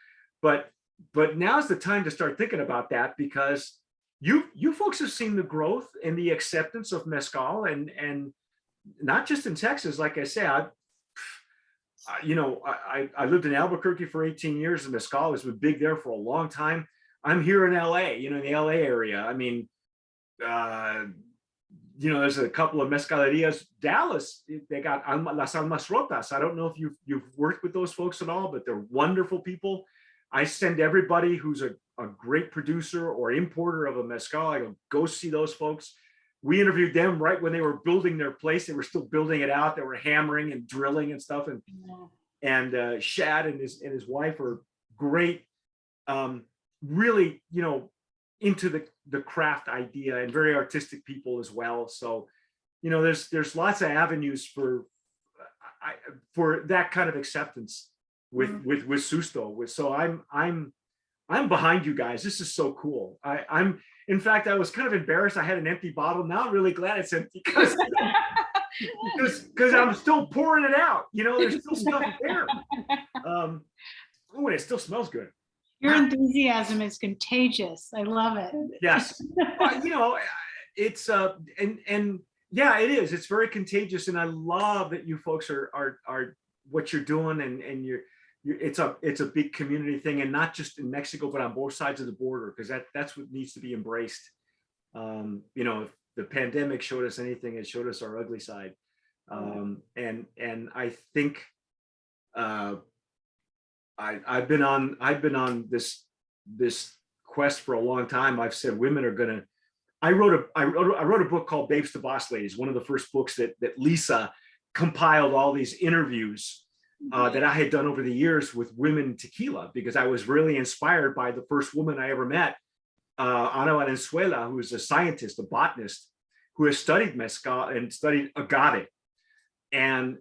but now's the time to start thinking about that, because you folks have seen the growth and the acceptance of Mezcal, and not just in Texas. Like I say, I lived in Albuquerque for 18 years, and Mezcal has been big there for a long time. I'm here in LA, in the LA area. I mean, there's a couple of mezcalerias. Dallas, they got Las Almas Rotas. I don't know if you've worked with those folks at all, but they're wonderful people. I send everybody who's a great producer or importer of a mezcal, I go see those folks. We interviewed them right when they were building their place. They were still building it out. They were hammering and drilling and stuff. And Shad and his wife are great, really, into the craft idea, and very artistic people as well. So, there's lots of avenues for that kind of acceptance with Susto. So I'm behind you guys. This is so cool. In fact, I was kind of embarrassed. I had an empty bottle. Now I'm really glad it's empty, because I'm still pouring it out. There's still stuff there. And it still smells good. Your enthusiasm is contagious. I love it. Yes. It's and yeah, it is. It's very contagious, and I love that you folks are what you're doing, and it's a big community thing, and not just in Mexico, but on both sides of the border, because that's what needs to be embraced. If the pandemic showed us anything, it showed us our ugly side. And I think I've been on this quest for a long time. I've said women are gonna. I wrote a book called Babes to Boss Ladies, one of the first books that Lisa compiled all these interviews that I had done over the years with women in tequila, because I was really inspired by the first woman I ever met, Ana Valenzuela, who is a scientist, a botanist, who has studied mezcal and studied agave. And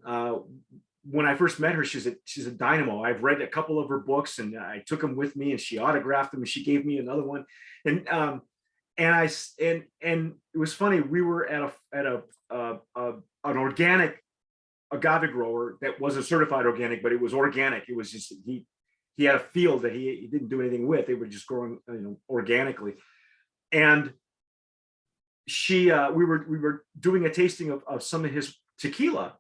when I first met her, she's a dynamo. I've read a couple of her books, and I took them with me, and she autographed them, and she gave me another one. And it was funny. We were at an organic agave grower that wasn't certified organic, but it was organic. It was just he had a field that he didn't do anything with. They were just growing organically. And we were doing a tasting of some of his tequila,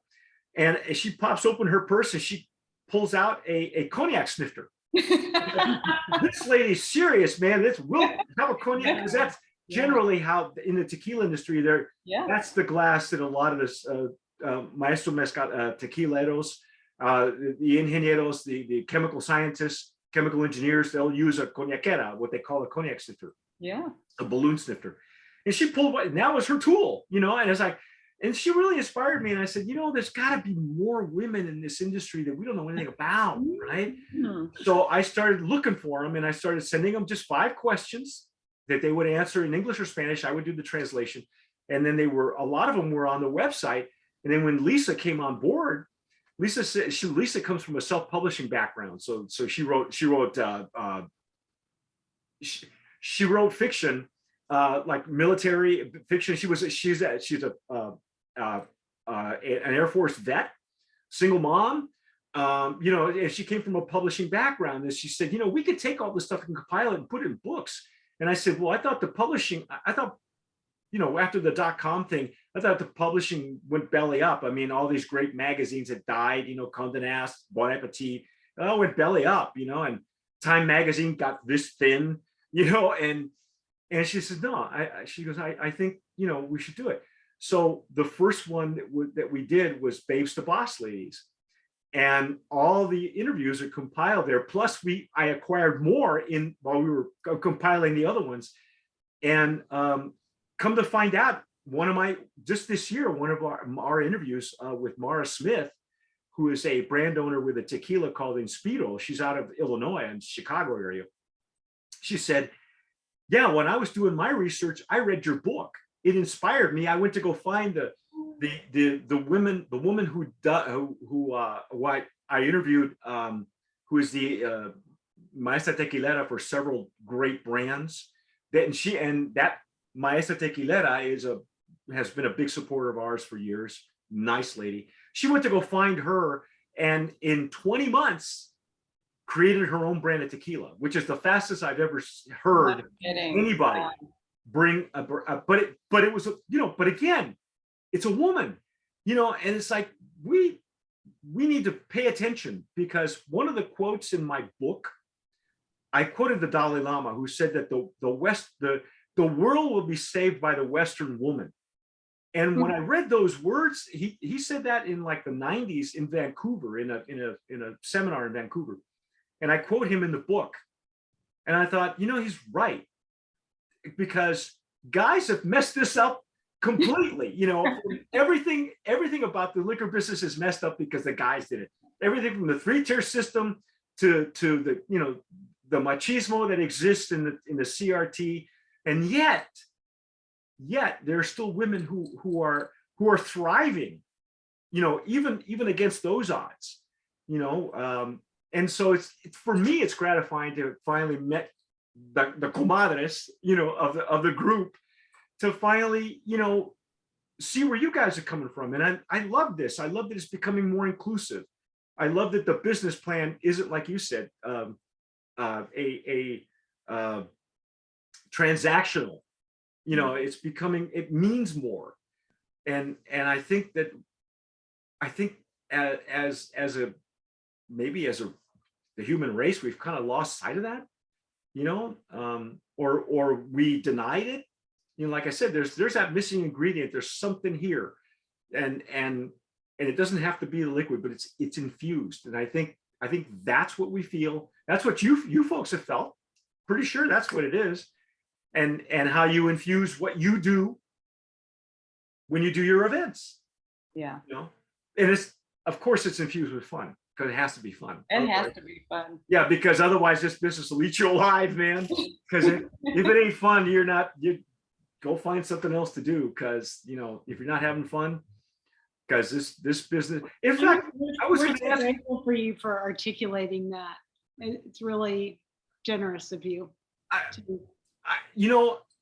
and she pops open her purse and she pulls out a cognac snifter. This lady's serious, man. We'll have a cognac, because that's generally how in the tequila industry there. Yeah. That's the glass that a lot of this maestro mezcal tequileros, the ingenieros, the chemical scientists, chemical engineers, they'll use a cognaquera, what they call a cognac snifter. Yeah. A balloon snifter. And she pulled what, and that was her tool, and it's like, and she really inspired me. And I said, there's got to be more women in this industry that we don't know anything about, right? Mm-hmm. So I started looking for them, and I started sending them just 5 questions that they would answer in English or Spanish. I would do the translation. And then a lot of them were on the website. And then when Lisa came on board, Lisa said, Lisa comes from a self-publishing background. So she wrote fiction, like military fiction. She's an Air Force vet, single mom. And she came from a publishing background. And she said, we could take all this stuff and compile it and put it in books. And I said, well, I thought the publishing, after the .com thing, I thought the publishing went belly up. I mean, all these great magazines had died, Condé Nast, Bon Appetit, it all went belly up, and Time magazine got this thin, and she says, no, she goes, I think, we should do it. So the first one that we did was Babes to Boss Ladies. And all the interviews are compiled there. Plus I acquired more while we were compiling the other ones. And come to find out, just this year, one of our interviews with Mara Smith, who is a brand owner with a tequila called Inspiro. She's out of Illinois and Chicago area. She said, yeah, when I was doing my research, I read your book. It inspired me. I went to go find the woman who I interviewed, who is the maestra tequilera for several great brands. That maestra tequilera has been a big supporter of ours for years. Nice lady. She went to go find her, and in 20 months created her own brand of tequila, which is the fastest I've ever heard anybody bring but it was, but again, it's a woman, and it's like, we need to pay attention, because one of the quotes in my book, I quoted the Dalai Lama, who said that the world will be saved by the Western woman. And when I read those words, he said that in like the 90s in Vancouver, in a seminar in Vancouver. And I quote him in the book. And I thought, he's right. Because guys have messed this up completely. Everything about the liquor business is messed up because the guys did it. Everything from the 3-tier system to the, the machismo that exists in the CRT. And yet there are still women who are thriving, even against those odds, and so it's for me, it's gratifying to finally met the comadres, of the group, to finally, see where you guys are coming from. And I love this. I love that it's becoming more inclusive. I love that the business plan isn't, like you said, transactional. It's becoming, it means more. And I think as the human race, we've kind of lost sight of that, or we denied it. Like I said, there's that missing ingredient. There's something here, and it doesn't have to be the liquid, but it's infused. And I think that's what we feel. That's what you folks have felt. Pretty sure that's what it is. And how you infuse what you do when you do your events. Yeah. And of course it's infused with fun, because it has to be fun. It has to be fun. Yeah, because otherwise this business will eat you alive, man. Because if it ain't fun, you go find something else to do. Because if you're not having fun, because this business. In fact, I was going to ask grateful for you for articulating that. It's really generous of you.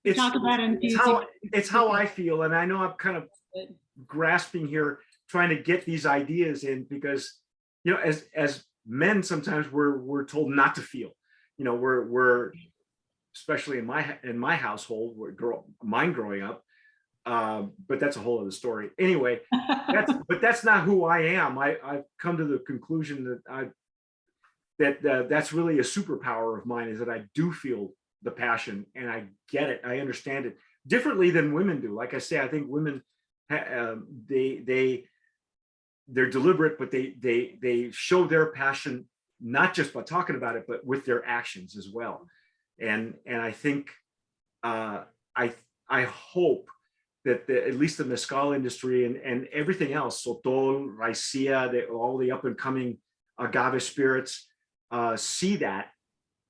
It's how I feel, and I know I'm kind of grasping here, trying to get these ideas in, because as men, sometimes we're told not to feel. We're especially in my household, mine growing up, but that's a whole other story. Anyway, that's not who I am. I've come to the conclusion that that's really a superpower of mine, is that I do feel the passion and I get it. I understand it differently than women do. Like I say, I think women, they're deliberate, but they show their passion not just by talking about it, but with their actions as well. And I think I hope that at least the mezcal industry and everything else, Sotol, Raicilla, all the up and coming agave spirits, see that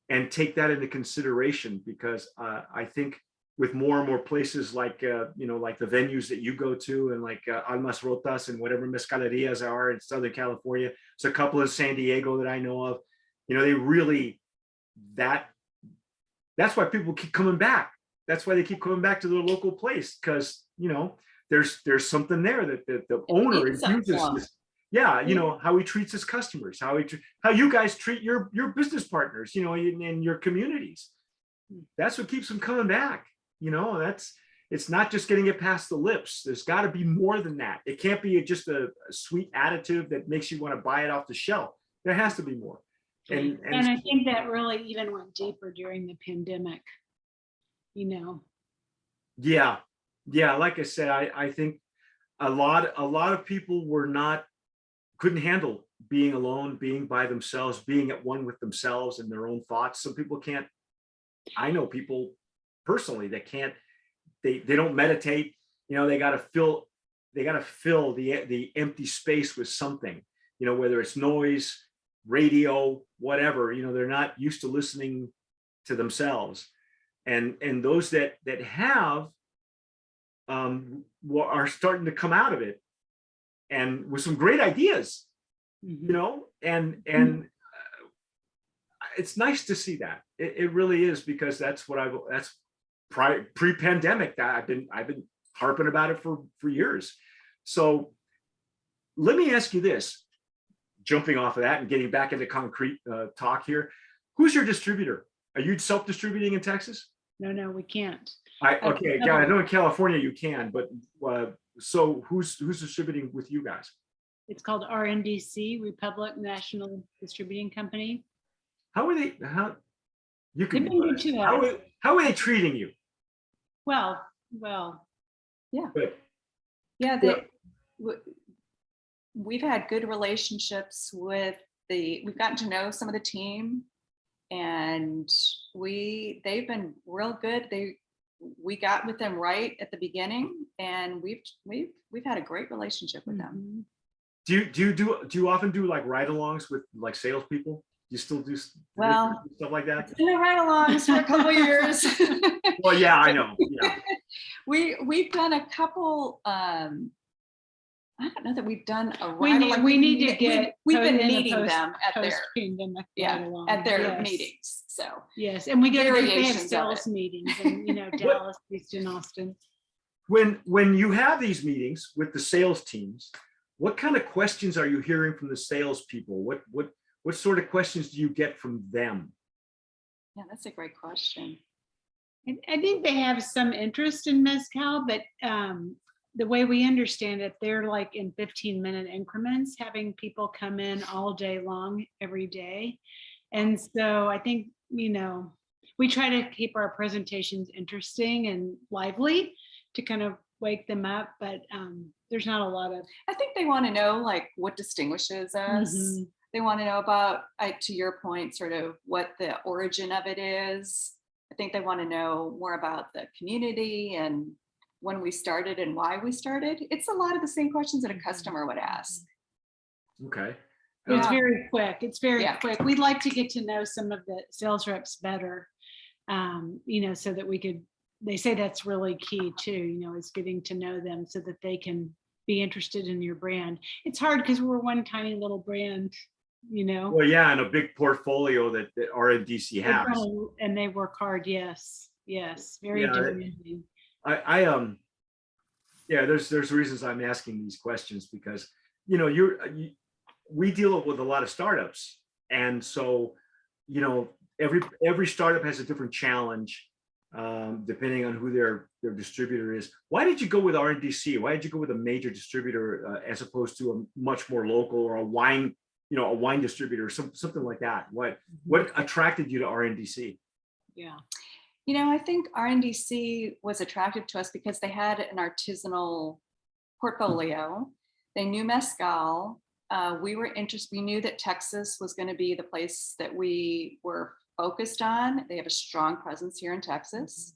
and take that into consideration, because I think with more and more places like like the venues that you go to, and like Almas Rotas and whatever mezcalerias are in Southern California, it's a couple in San Diego that I know of. They really, that's why people keep coming back. That's why they keep coming back to their local place, because there's something there that the owner infuses this. Yeah, how he treats his customers, how you guys treat your business partners, in your communities. That's what keeps them coming back. It's not just getting it past the lips. There's got to be more than that. It can't be just a sweet additive that makes you want to buy it off the shelf. There has to be more. And I think that really even went deeper during the pandemic. Yeah. Like I said, I think a lot of people couldn't handle being alone, being by themselves, being at one with themselves and their own thoughts. Some people can't. I know people personally that can't. They don't meditate. They got to fill the empty space with something. Whether it's noise, radio, whatever. They're not used to listening to themselves. And those that have are starting to come out of it, and with some great ideas, and it's nice to see that. It really is, because that's pre-pandemic that I've been harping about it for years. So let me ask you this, jumping off of that and getting back into concrete talk here. Who's your distributor? Are you self-distributing in Texas? No, we can't. Okay, yeah, I know in California you can, but so who's distributing with you guys? It's called Rndc, Republic National Distributing Company. How are they? How are they treating you? Well. Yeah. Good. Yeah, we've had good relationships with we've gotten to know some of the team, and they've been real good. We got with them right at the beginning, and we've had a great relationship with them. Do you often do like ride-alongs with like salespeople? You still do stuff like that? It's been a ride-alongs for a couple of years. Well, yeah, I know. Yeah. We've done a couple. I don't know that we've done a ride-along. We need to get. We've been meeting them at their meetings. So yes, and we go to variations of sales meetings in Dallas, Houston, Austin. When you have these meetings with the sales teams, what kind of questions are you hearing from the salespeople? What sort of questions do you get from them? Yeah, that's a great question. I think they have some interest in mezcal, but the way we understand it, they're like in 15-minute increments, having people come in all day long, every day. And so I think, we try to keep our presentations interesting and lively to kind of wake them up, but there's not a lot of. I think they want to know like what distinguishes us. Mm-hmm. They want to know about, to your point, sort of what the origin of it is. I think they want to know more about the community and when we started and why we started. It's a lot of the same questions that a customer would ask. Okay. It's very quick. It's very quick. We'd like to get to know some of the sales reps better, so that they say that's really key too, is getting to know them so that they can be interested in your brand. It's hard because we're one tiny little brand, Well, yeah, and a big portfolio that Rndc has. And they work hard. Yes, very demanding. There's reasons I'm asking these questions, because we deal with a lot of startups, and so every startup has a different challenge depending on who their distributor is. Why did you go with Rndc? Why did you go with a major distributor as opposed to a much more local or a wine a wine distributor, something like that? What attracted you to RNDC? Yeah. I think Rndc was attractive to us because they had an artisanal portfolio. They knew Mezcal. We were interested. We knew that Texas was going to be the place that we were focused on. They have a strong presence here in Texas.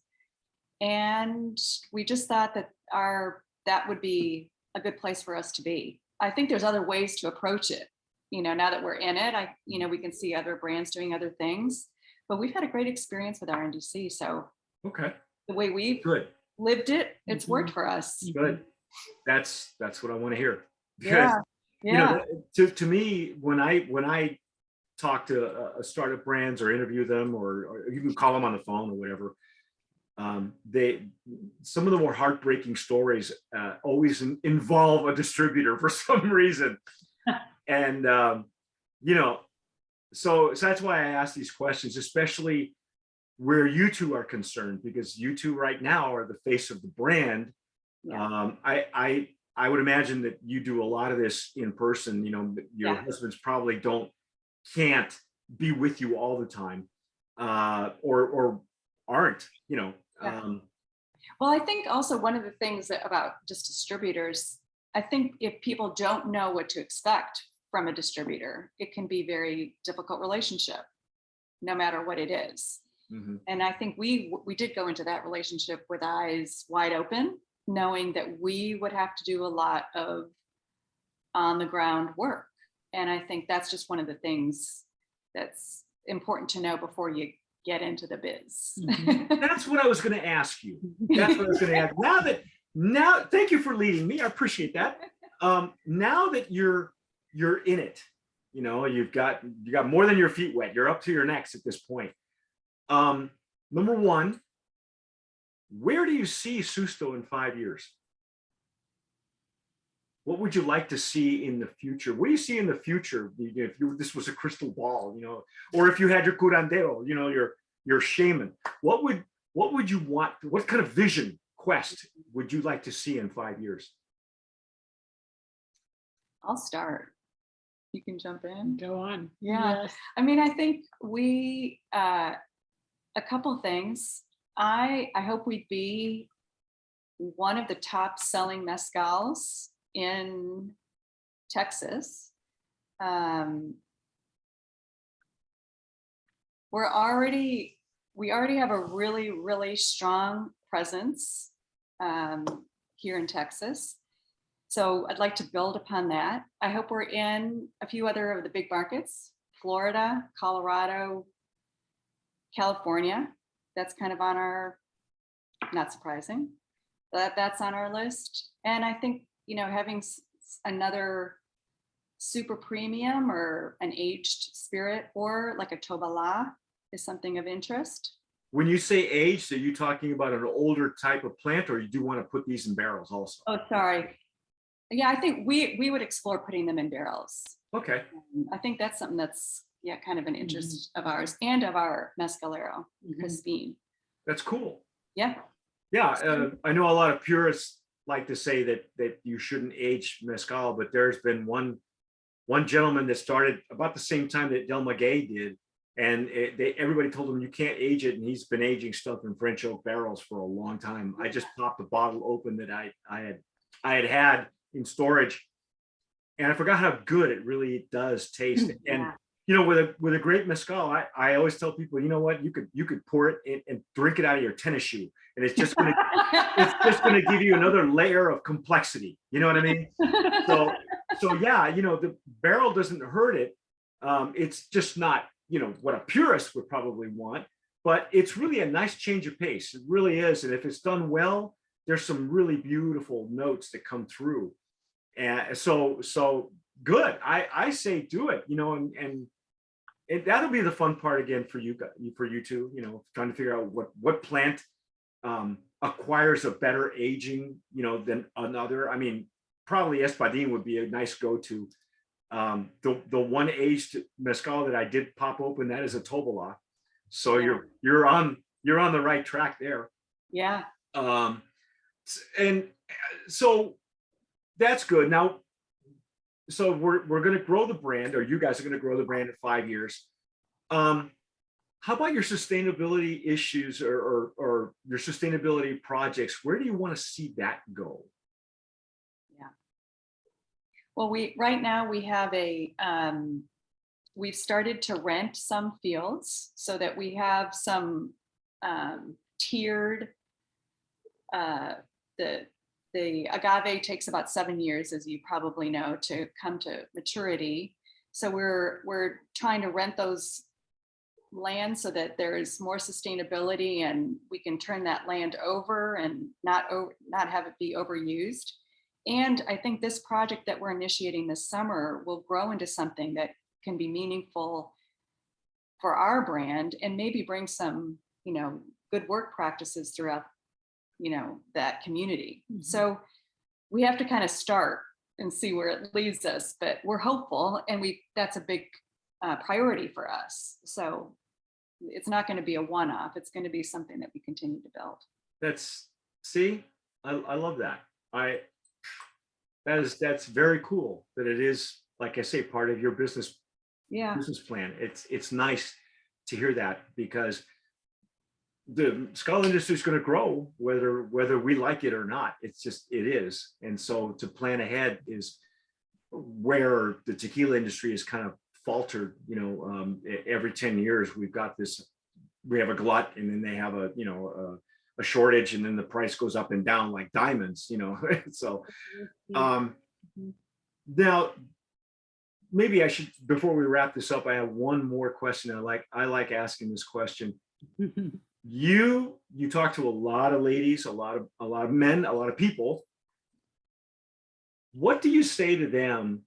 And we just thought that that would be a good place for us to be. I think there's other ways to approach it. Now that we're in it, we can see other brands doing other things, but we've had a great experience with RNDC. So okay, the way we've good lived it, it's worked for us. Good. That's what I want to hear. Yeah. Yeah. To me, when I talk to startup brands or interview them, or you can call them on the phone or whatever, some of the more heartbreaking stories always involve a distributor for some reason. And so that's why I ask these questions, especially where you two are concerned, because you two right now are the face of the brand. Yeah. I would imagine that you do a lot of this in person. Your husbands probably can't be with you all the time, or aren't. Well, I think also one of the things about just distributors, I think if people don't know what to expect from a distributor, it can be a very difficult relationship, no matter what it is. Mm-hmm. And I think we did go into that relationship with eyes wide open, knowing that we would have to do a lot of on the ground work. And I think that's just one of the things that's important to know before you get into the biz. Mm-hmm. That's what I was going to ask you. That's what I was going to ask. Now, thank you for leading me. I appreciate that. Now that you're in it, you've got more than your feet wet. You're up to your necks at this point. Number one, where do you see Susto in 5 years? What would you like to see in the future? What do you see in the future? If this was a crystal ball, or if you had your curandero, your shaman, what would you want? What kind of vision quest would you like to see in 5 years? I'll start. You can jump in. Go on. Yeah. Yes. I think we, a couple things. I hope we'd be one of the top selling mezcals in Texas. We already have a really, really strong presence here in Texas. So I'd like to build upon that. I hope we're in a few other of the big markets, Florida, Colorado, California. That's kind of on our, not surprising, but that's on our list. And I think, having another super premium or an aged spirit, or like a Tobala, is something of interest. When you say aged, are you talking about an older type of plant, or you do want to put these in barrels also? Oh, sorry. Yeah, I think we would explore putting them in barrels. Okay. I think that's something that's kind of an interest of ours and of our Mezcalero, Crispin. That's cool. Yeah. Yeah, I know a lot of purists like to say that you shouldn't age mezcal, but there's been one gentleman that started about the same time that Del Maguey did, and everybody told him you can't age it, and he's been aging stuff in French oak barrels for a long time. I just popped a bottle open that I had in storage, and I forgot how good it really does taste. And with a great mezcal, I always tell people, you know what, you could pour it in and drink it out of your tennis shoe, and it's just gonna give you another layer of complexity. You know what I mean? So yeah, the barrel doesn't hurt it. It's just not what a purist would probably want, but it's really a nice change of pace. It really is, and if it's done well, there's some really beautiful notes that come through. And so good. I say do it. And that'll be the fun part again for you two. Trying to figure out what plant acquires a better aging, than another. I mean, probably Espadin would be a nice go-to. The one aged mezcal that I did pop open, that is a Tobala. So you're on the right track there. Yeah. And so that's good. Now, so we're going to grow the brand, or you guys are going to grow the brand in 5 years. How about your sustainability issues or your sustainability projects? Where do you want to see that go? Yeah. Well, right now we have we've started to rent some fields so that we have some tiered, the agave takes about 7 years, as you probably know, to come to maturity. So we're trying to rent those lands so that there is more sustainability and we can turn that land over and not have it be overused. And I think this project that we're initiating this summer will grow into something that can be meaningful for our brand and maybe bring some, good work practices throughout, that community. Mm-hmm. So we have to kind of start and see where it leads us, but we're hopeful, and that's a big priority for us. So it's not going to be a one-off. It's going to be something that we continue to build. I love that. That's very cool that it is, like I say, part of your business plan. It's nice to hear that, because the mezcal industry is going to grow whether we like it or not. It is. And so to plan ahead is where the tequila industry is kind of faltered. Every 10 years we have a glut, and then they have a shortage, and then the price goes up and down like diamonds, so now maybe I should, before we wrap this up, I have one more question. I like asking this question. You talk to a lot of ladies, a lot of men, a lot of people. What do you say to them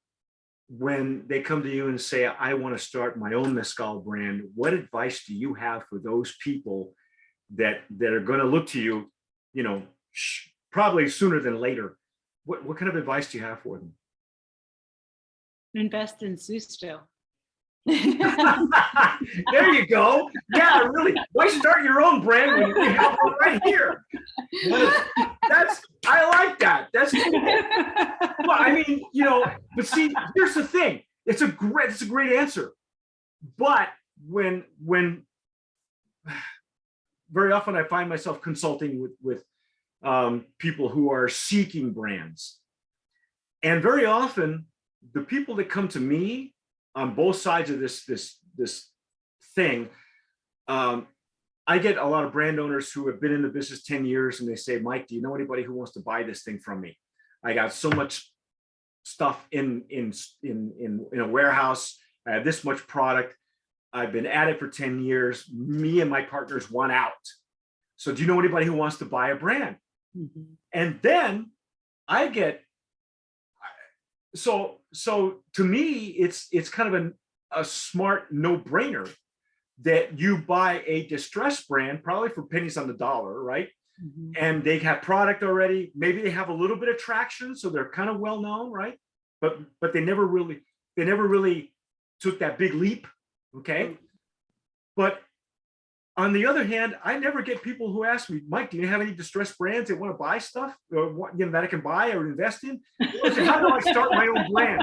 when they come to you and say, I want to start my own mezcal brand? What advice do you have for those people that are going to look to you, probably sooner than later? What kind of advice do you have for them? Invest in Susto. There you go. Yeah, really. Why start your own brand when you have one right here? I like that. That's cool. Well, I mean, but see, here's the thing. It's a great answer. But when very often I find myself consulting with people who are seeking brands, and very often the people that come to me on both sides of this thing, I get a lot of brand owners who have been in the business 10 years, and they say, Mike, do you know anybody who wants to buy this thing from me? I got so much stuff in a warehouse. I have this much product. I've been at it for 10 years. Me and my partners want out. So do you know anybody who wants to buy a brand? Mm-hmm. And then I get, so to me, it's kind of a smart no-brainer that you buy a distressed brand, probably for pennies on the dollar, right? Mm-hmm. And they have product already. Maybe they have a little bit of traction, so they're kind of well known, right? But they never really took that big leap. Okay. Mm-hmm. But on the other hand, I never get people who ask me, Mike, do you have any distressed brands that want to buy stuff or that I can buy or invest in? How do I start my own brand?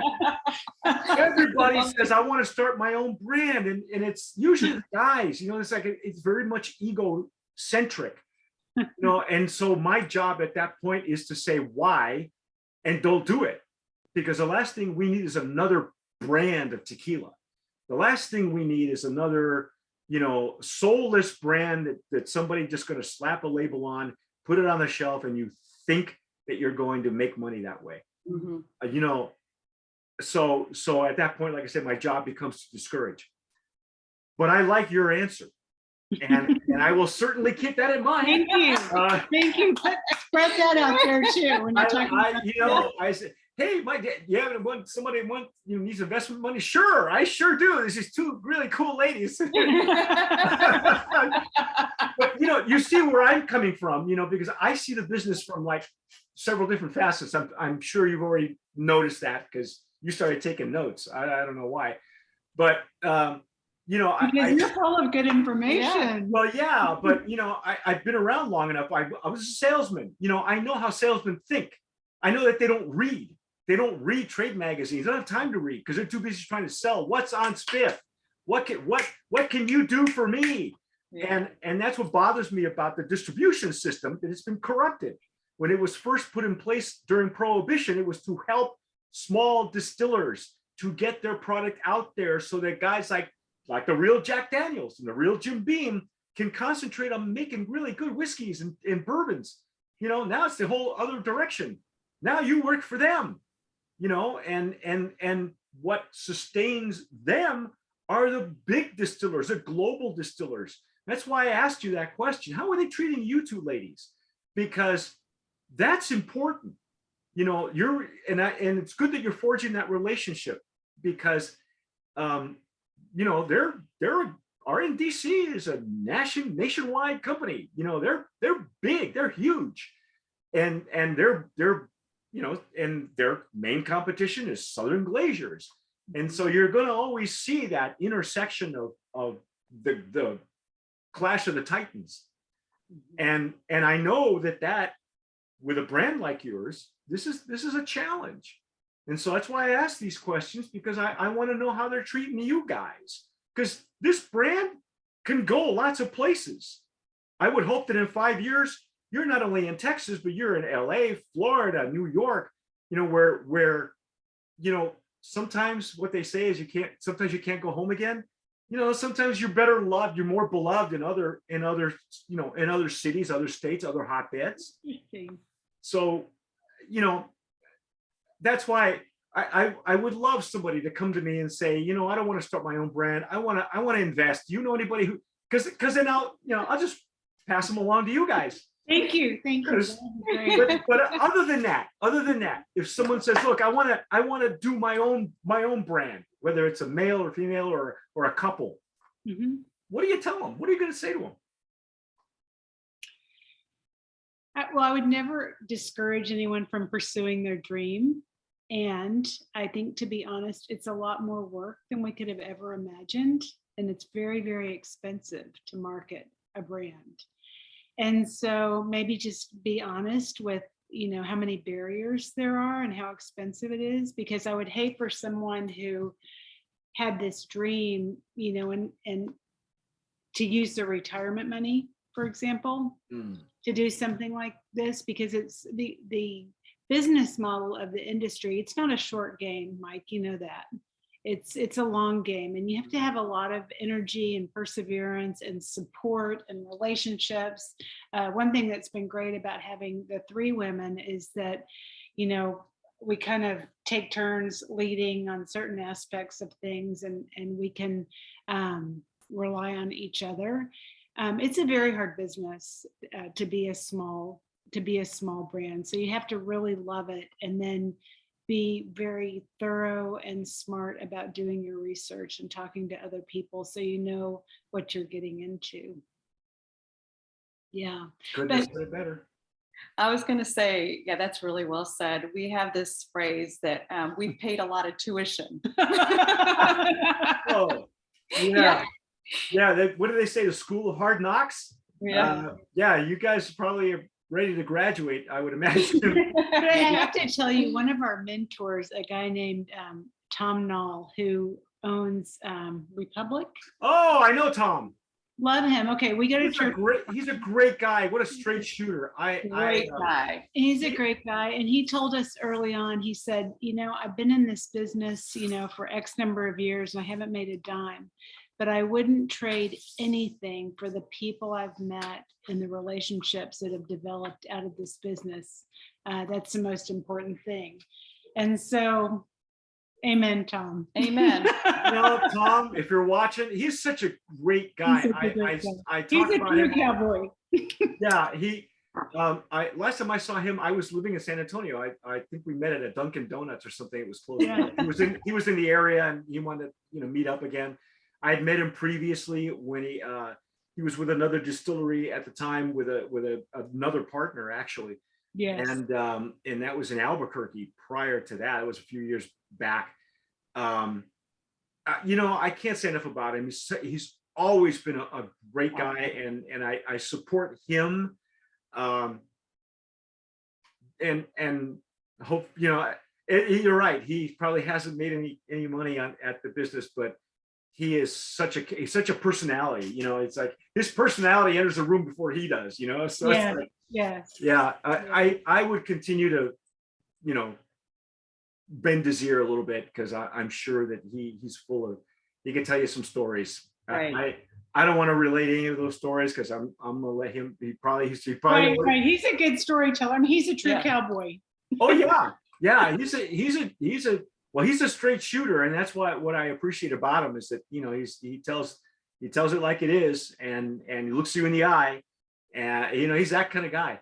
Everybody says, I want to start my own brand. And it's usually guys, it's like, it's very much ego-centric, and so my job at that point is to say why, and don't do it. Because the last thing we need is another brand of tequila. The last thing we need is another soulless brand that somebody just going to slap a label on, put it on the shelf, and you think that you're going to make money that way. Mm-hmm. So at that point, like I said, my job becomes to discourage. But I like your answer, and I will certainly keep that in mind. Thank you. Thank you. Spread that out there too. When you're talking about I said, hey, Mike, somebody needs investment money? Sure, I sure do. There's these two really cool ladies. But you see where I'm coming from, because I see the business from like several different facets. I'm sure you've already noticed that because you started taking notes. I don't know why, but because you're full of good information. Yeah. Well, yeah, but I've been around long enough. I was a salesman. I know how salesmen think. I know that they don't read. they don't read trade magazines. They don't have time to read because they're too busy trying to sell. What's on spiff? What can you do for me? Yeah. And that's what bothers me about the distribution system, that it's been corrupted. When it was first put in place during Prohibition, it was to help small distillers to get their product out there so that guys like the real Jack Daniels and the real Jim Beam can concentrate on making really good whiskeys and bourbons. You know, now it's the whole other direction. Now you work for them, you know, and what sustains them are the big distillers, the global distillers. That's why I asked you that question. How are they treating you two ladies? Because that's important. You know, and it's good that you're forging that relationship, because you know, Rndc is a nationwide company. You know, they're big, they're huge, and they're you know, and their main competition is Southern Glaciers. And so you're going to always see that intersection of the clash of the titans. And I know that with a brand like yours, this is a challenge. And so that's why I ask these questions, because I want to know how they're treating you guys, because this brand can go lots of places. I would hope that in 5 years, you're not only in Texas, but you're in LA, Florida, New York, you know, where, you know, sometimes what they say is sometimes you can't go home again. You know, sometimes you're better loved, you're more beloved in other, you know, in other cities, other states, other hotbeds. So, you know, that's why I would love somebody to come to me and say, you know, I don't want to start my own brand. I want to invest. Do you know anybody who, because then I'll just pass them along to you guys. Thank you. But other than that, if someone says, look, I want to do my own brand, whether it's a male or female or a couple, what do you tell them? What are you going to say to them? Well, I would never discourage anyone from pursuing their dream. And I think, to be honest, it's a lot more work than we could have ever imagined. And it's very, very expensive to market a brand. And so maybe just be honest with, you know, how many barriers there are and how expensive it is, because I would hate for someone who had this dream, you know, and to use their retirement money, for example, to do something like this, because it's the business model of the industry. It's not a short game, Mike, you know that. It's a long game, and you have to have a lot of energy and perseverance and support and relationships. One thing that's been great about having the three women is that, you know, we kind of take turns leading on certain aspects of things, and we can rely on each other. It's a very hard business to be a small brand. So you have to really love it, and then be very thorough and smart about doing your research and talking to other people, so you know what you're getting into. Yeah. Couldn't have said it better. I was going to say, yeah, that's really well said. We have this phrase that we've paid a lot of tuition. Oh, yeah. Yeah. What do they say? The School of Hard Knocks? Yeah. Yeah, you guys probably are ready to graduate, I would imagine. But I have to tell you, one of our mentors, a guy named Tom Nall, who owns Republic. Oh, I know Tom. Love him. Okay, we go to church. He's a great guy. What a straight shooter. Great guy. He's a great guy. And he told us early on, he said, you know, I've been in this business, you know, for X number of years, and I haven't made a dime, but I wouldn't trade anything for the people I've met and the relationships that have developed out of this business. That's the most important thing. And so, amen, Tom. Amen. You know, Tom, if you're watching, he's such a great guy. He's a true cowboy. Yeah, last time I saw him, I was living in San Antonio. I think we met at a Dunkin' Donuts or something. It was close. Yeah. He was in the area, and he wanted to, you know, meet up again. I had met him previously when he was with another distillery at the time with another partner, actually. Yes. And that was in Albuquerque. Prior to that, it was a few years back. You know, I can't say enough about him. He's always been a great guy, and I support him. And hope, you know, You're right. He probably hasn't made any money at the business, but he is he's such a personality. You know, it's like his personality enters the room before he does. You know, so Yeah, it's like, yeah. yeah. I would continue to, you know, bend his ear a little bit because I'm sure that he's full of. He can tell you some stories. Right. I don't want to relate any of those stories because I'm gonna let him. He probably Right, right. He's a good storyteller. I mean, he's a true cowboy. Oh yeah, yeah. He's a straight shooter, and that's what I appreciate about him is that, you know, he tells it like it is, and he looks you in the eye, and you know, he's that kind of guy.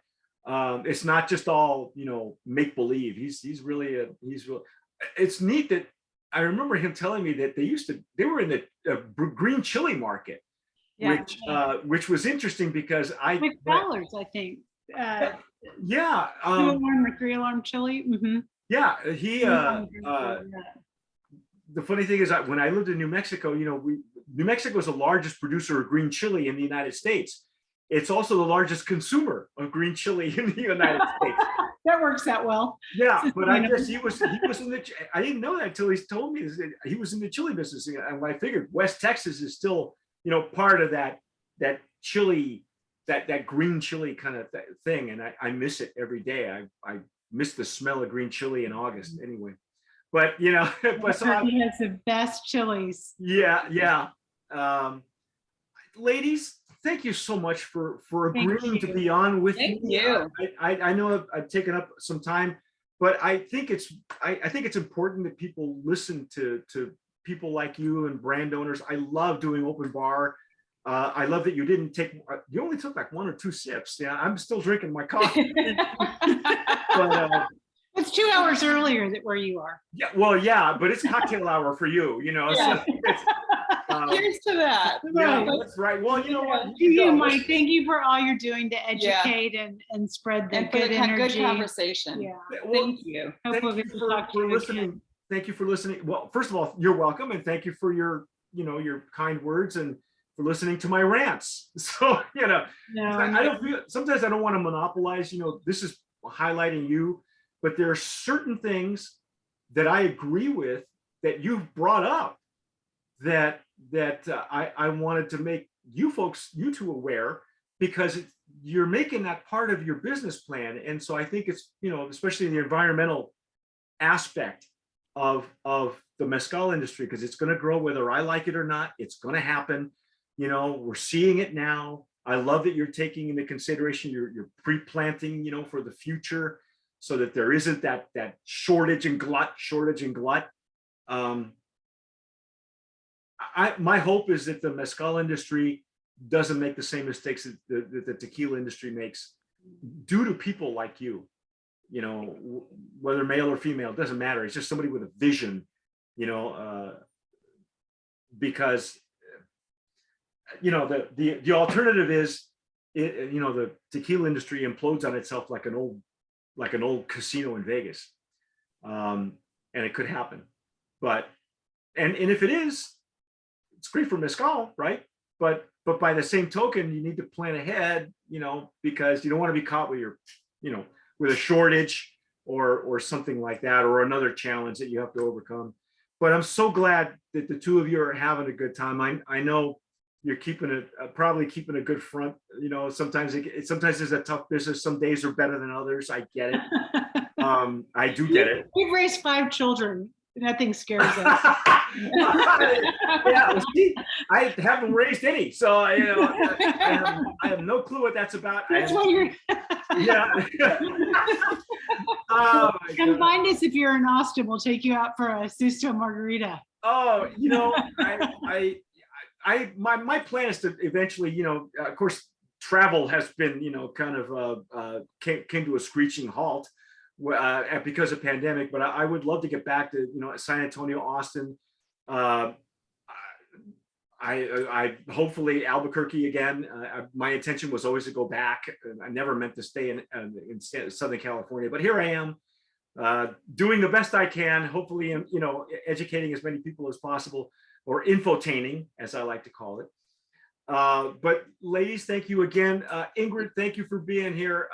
It's not just all, you know, make believe. He's really it's neat that I remember him telling me that they were in the green chili market, Yeah. which was interesting because $6, I think. Yeah. 2-alarm or 3-alarm chili. Mm-hmm. Yeah, the funny thing is that when I lived in New Mexico, you know, New Mexico is the largest producer of green chili in the United States. It's also the largest consumer of green chili in the United States. That works out well. Yeah, but I guess he was in the. I didn't know that until he told me this, he was in the chili business, and I figured West Texas is still, you know, part of that chili, that green chili kind of thing, and I miss it every day. I miss the smell of green chili in August anyway. But you know, but so he has the best chilies. Yeah. Ladies, thank you so much for agreeing to be on with me. Thank you. I know I've taken up some time, but I think it's important that people listen to people like you and brand owners. I love doing open bar. I love that you only took like 1 or 2 sips. Yeah, I'm still drinking my coffee. But it's 2 hours earlier than where you are. yeah, well, yeah, but it's cocktail hour for you, you know. Yeah. So Here's to that. yeah, that's right. Well, you know what? Mike, thank you for all you're doing to educate and spread the And for good the energy. good conversation. Yeah. Well, Thank you. thank you for listening. Thank you for listening. Well, first of all, you're welcome, and thank you for your kind words and for listening to my rants. So, you know, I don't feel, sometimes I don't want to monopolize, you know, this is highlighting you, but there are certain things that I agree with that you've brought up that I wanted to make you two aware, because you're making that part of your business plan. And so I think it's, you know, especially the environmental aspect of the mezcal industry, because it's going to grow whether I like it or not. It's going to happen. You know, we're seeing it now. I love that you're taking into consideration, you're pre-planting, you know, for the future, so that there isn't that shortage and glut. My hope is that the mezcal industry doesn't make the same mistakes that the tequila industry makes, due to people like you. You know, whether male or female, doesn't matter. It's just somebody with a vision, you know, because, you know, the alternative is, you know, the tequila industry implodes on itself like an old casino in Vegas, and it could happen. But and if it is, it's great for mezcal, right? But by the same token, you need to plan ahead, you know, because you don't want to be caught with with a shortage or something like that, or another challenge that you have to overcome. But I'm so glad that the two of you are having a good time. I know you're probably keeping a good front. You know, sometimes it's a tough business. Some days are better than others. I get it. I do get it. We've raised 5 children. Nothing scares us. Yeah, see, I haven't raised any, so you know, I have no clue what that's about. That's why you're. Yeah. Oh, come find us if you're in Austin. We'll take you out for a Susto margarita. Oh, you know, my plan is to eventually, you know, of course, travel has been, you know, kind of came to a screeching halt because of pandemic. But I would love to get back to, you know, San Antonio, Austin. I hopefully Albuquerque again. My intention was always to go back. I never meant to stay in Southern California, but here I am, doing the best I can. Hopefully, you know, educating as many people as possible, or infotaining, as I like to call it. But ladies, thank you again. Ingrid, thank you for being here.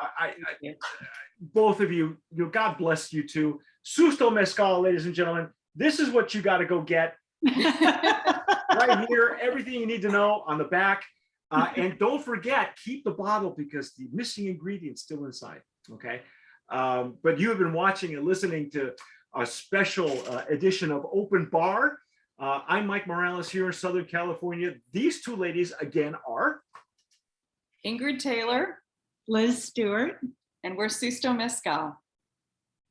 Both of you, you know, God bless you two. Susto Mezcal, ladies and gentlemen. This is what you got to go get right here. Everything you need to know on the back. And don't forget, keep the bottle because the missing ingredient's still inside. Okay. But you have been watching and listening to a special edition of Open Bar. I'm Mike Morales here in Southern California. These two ladies again are Ingrid Taylor, Liz Stewart. and we're Susto Mezcal.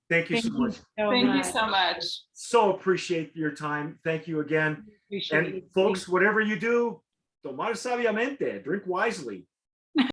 Thank you so much. Thank you so much. So appreciate your time. Thank you again. Appreciate And it. folks, whatever you do, tomar sabiamente, drink wisely.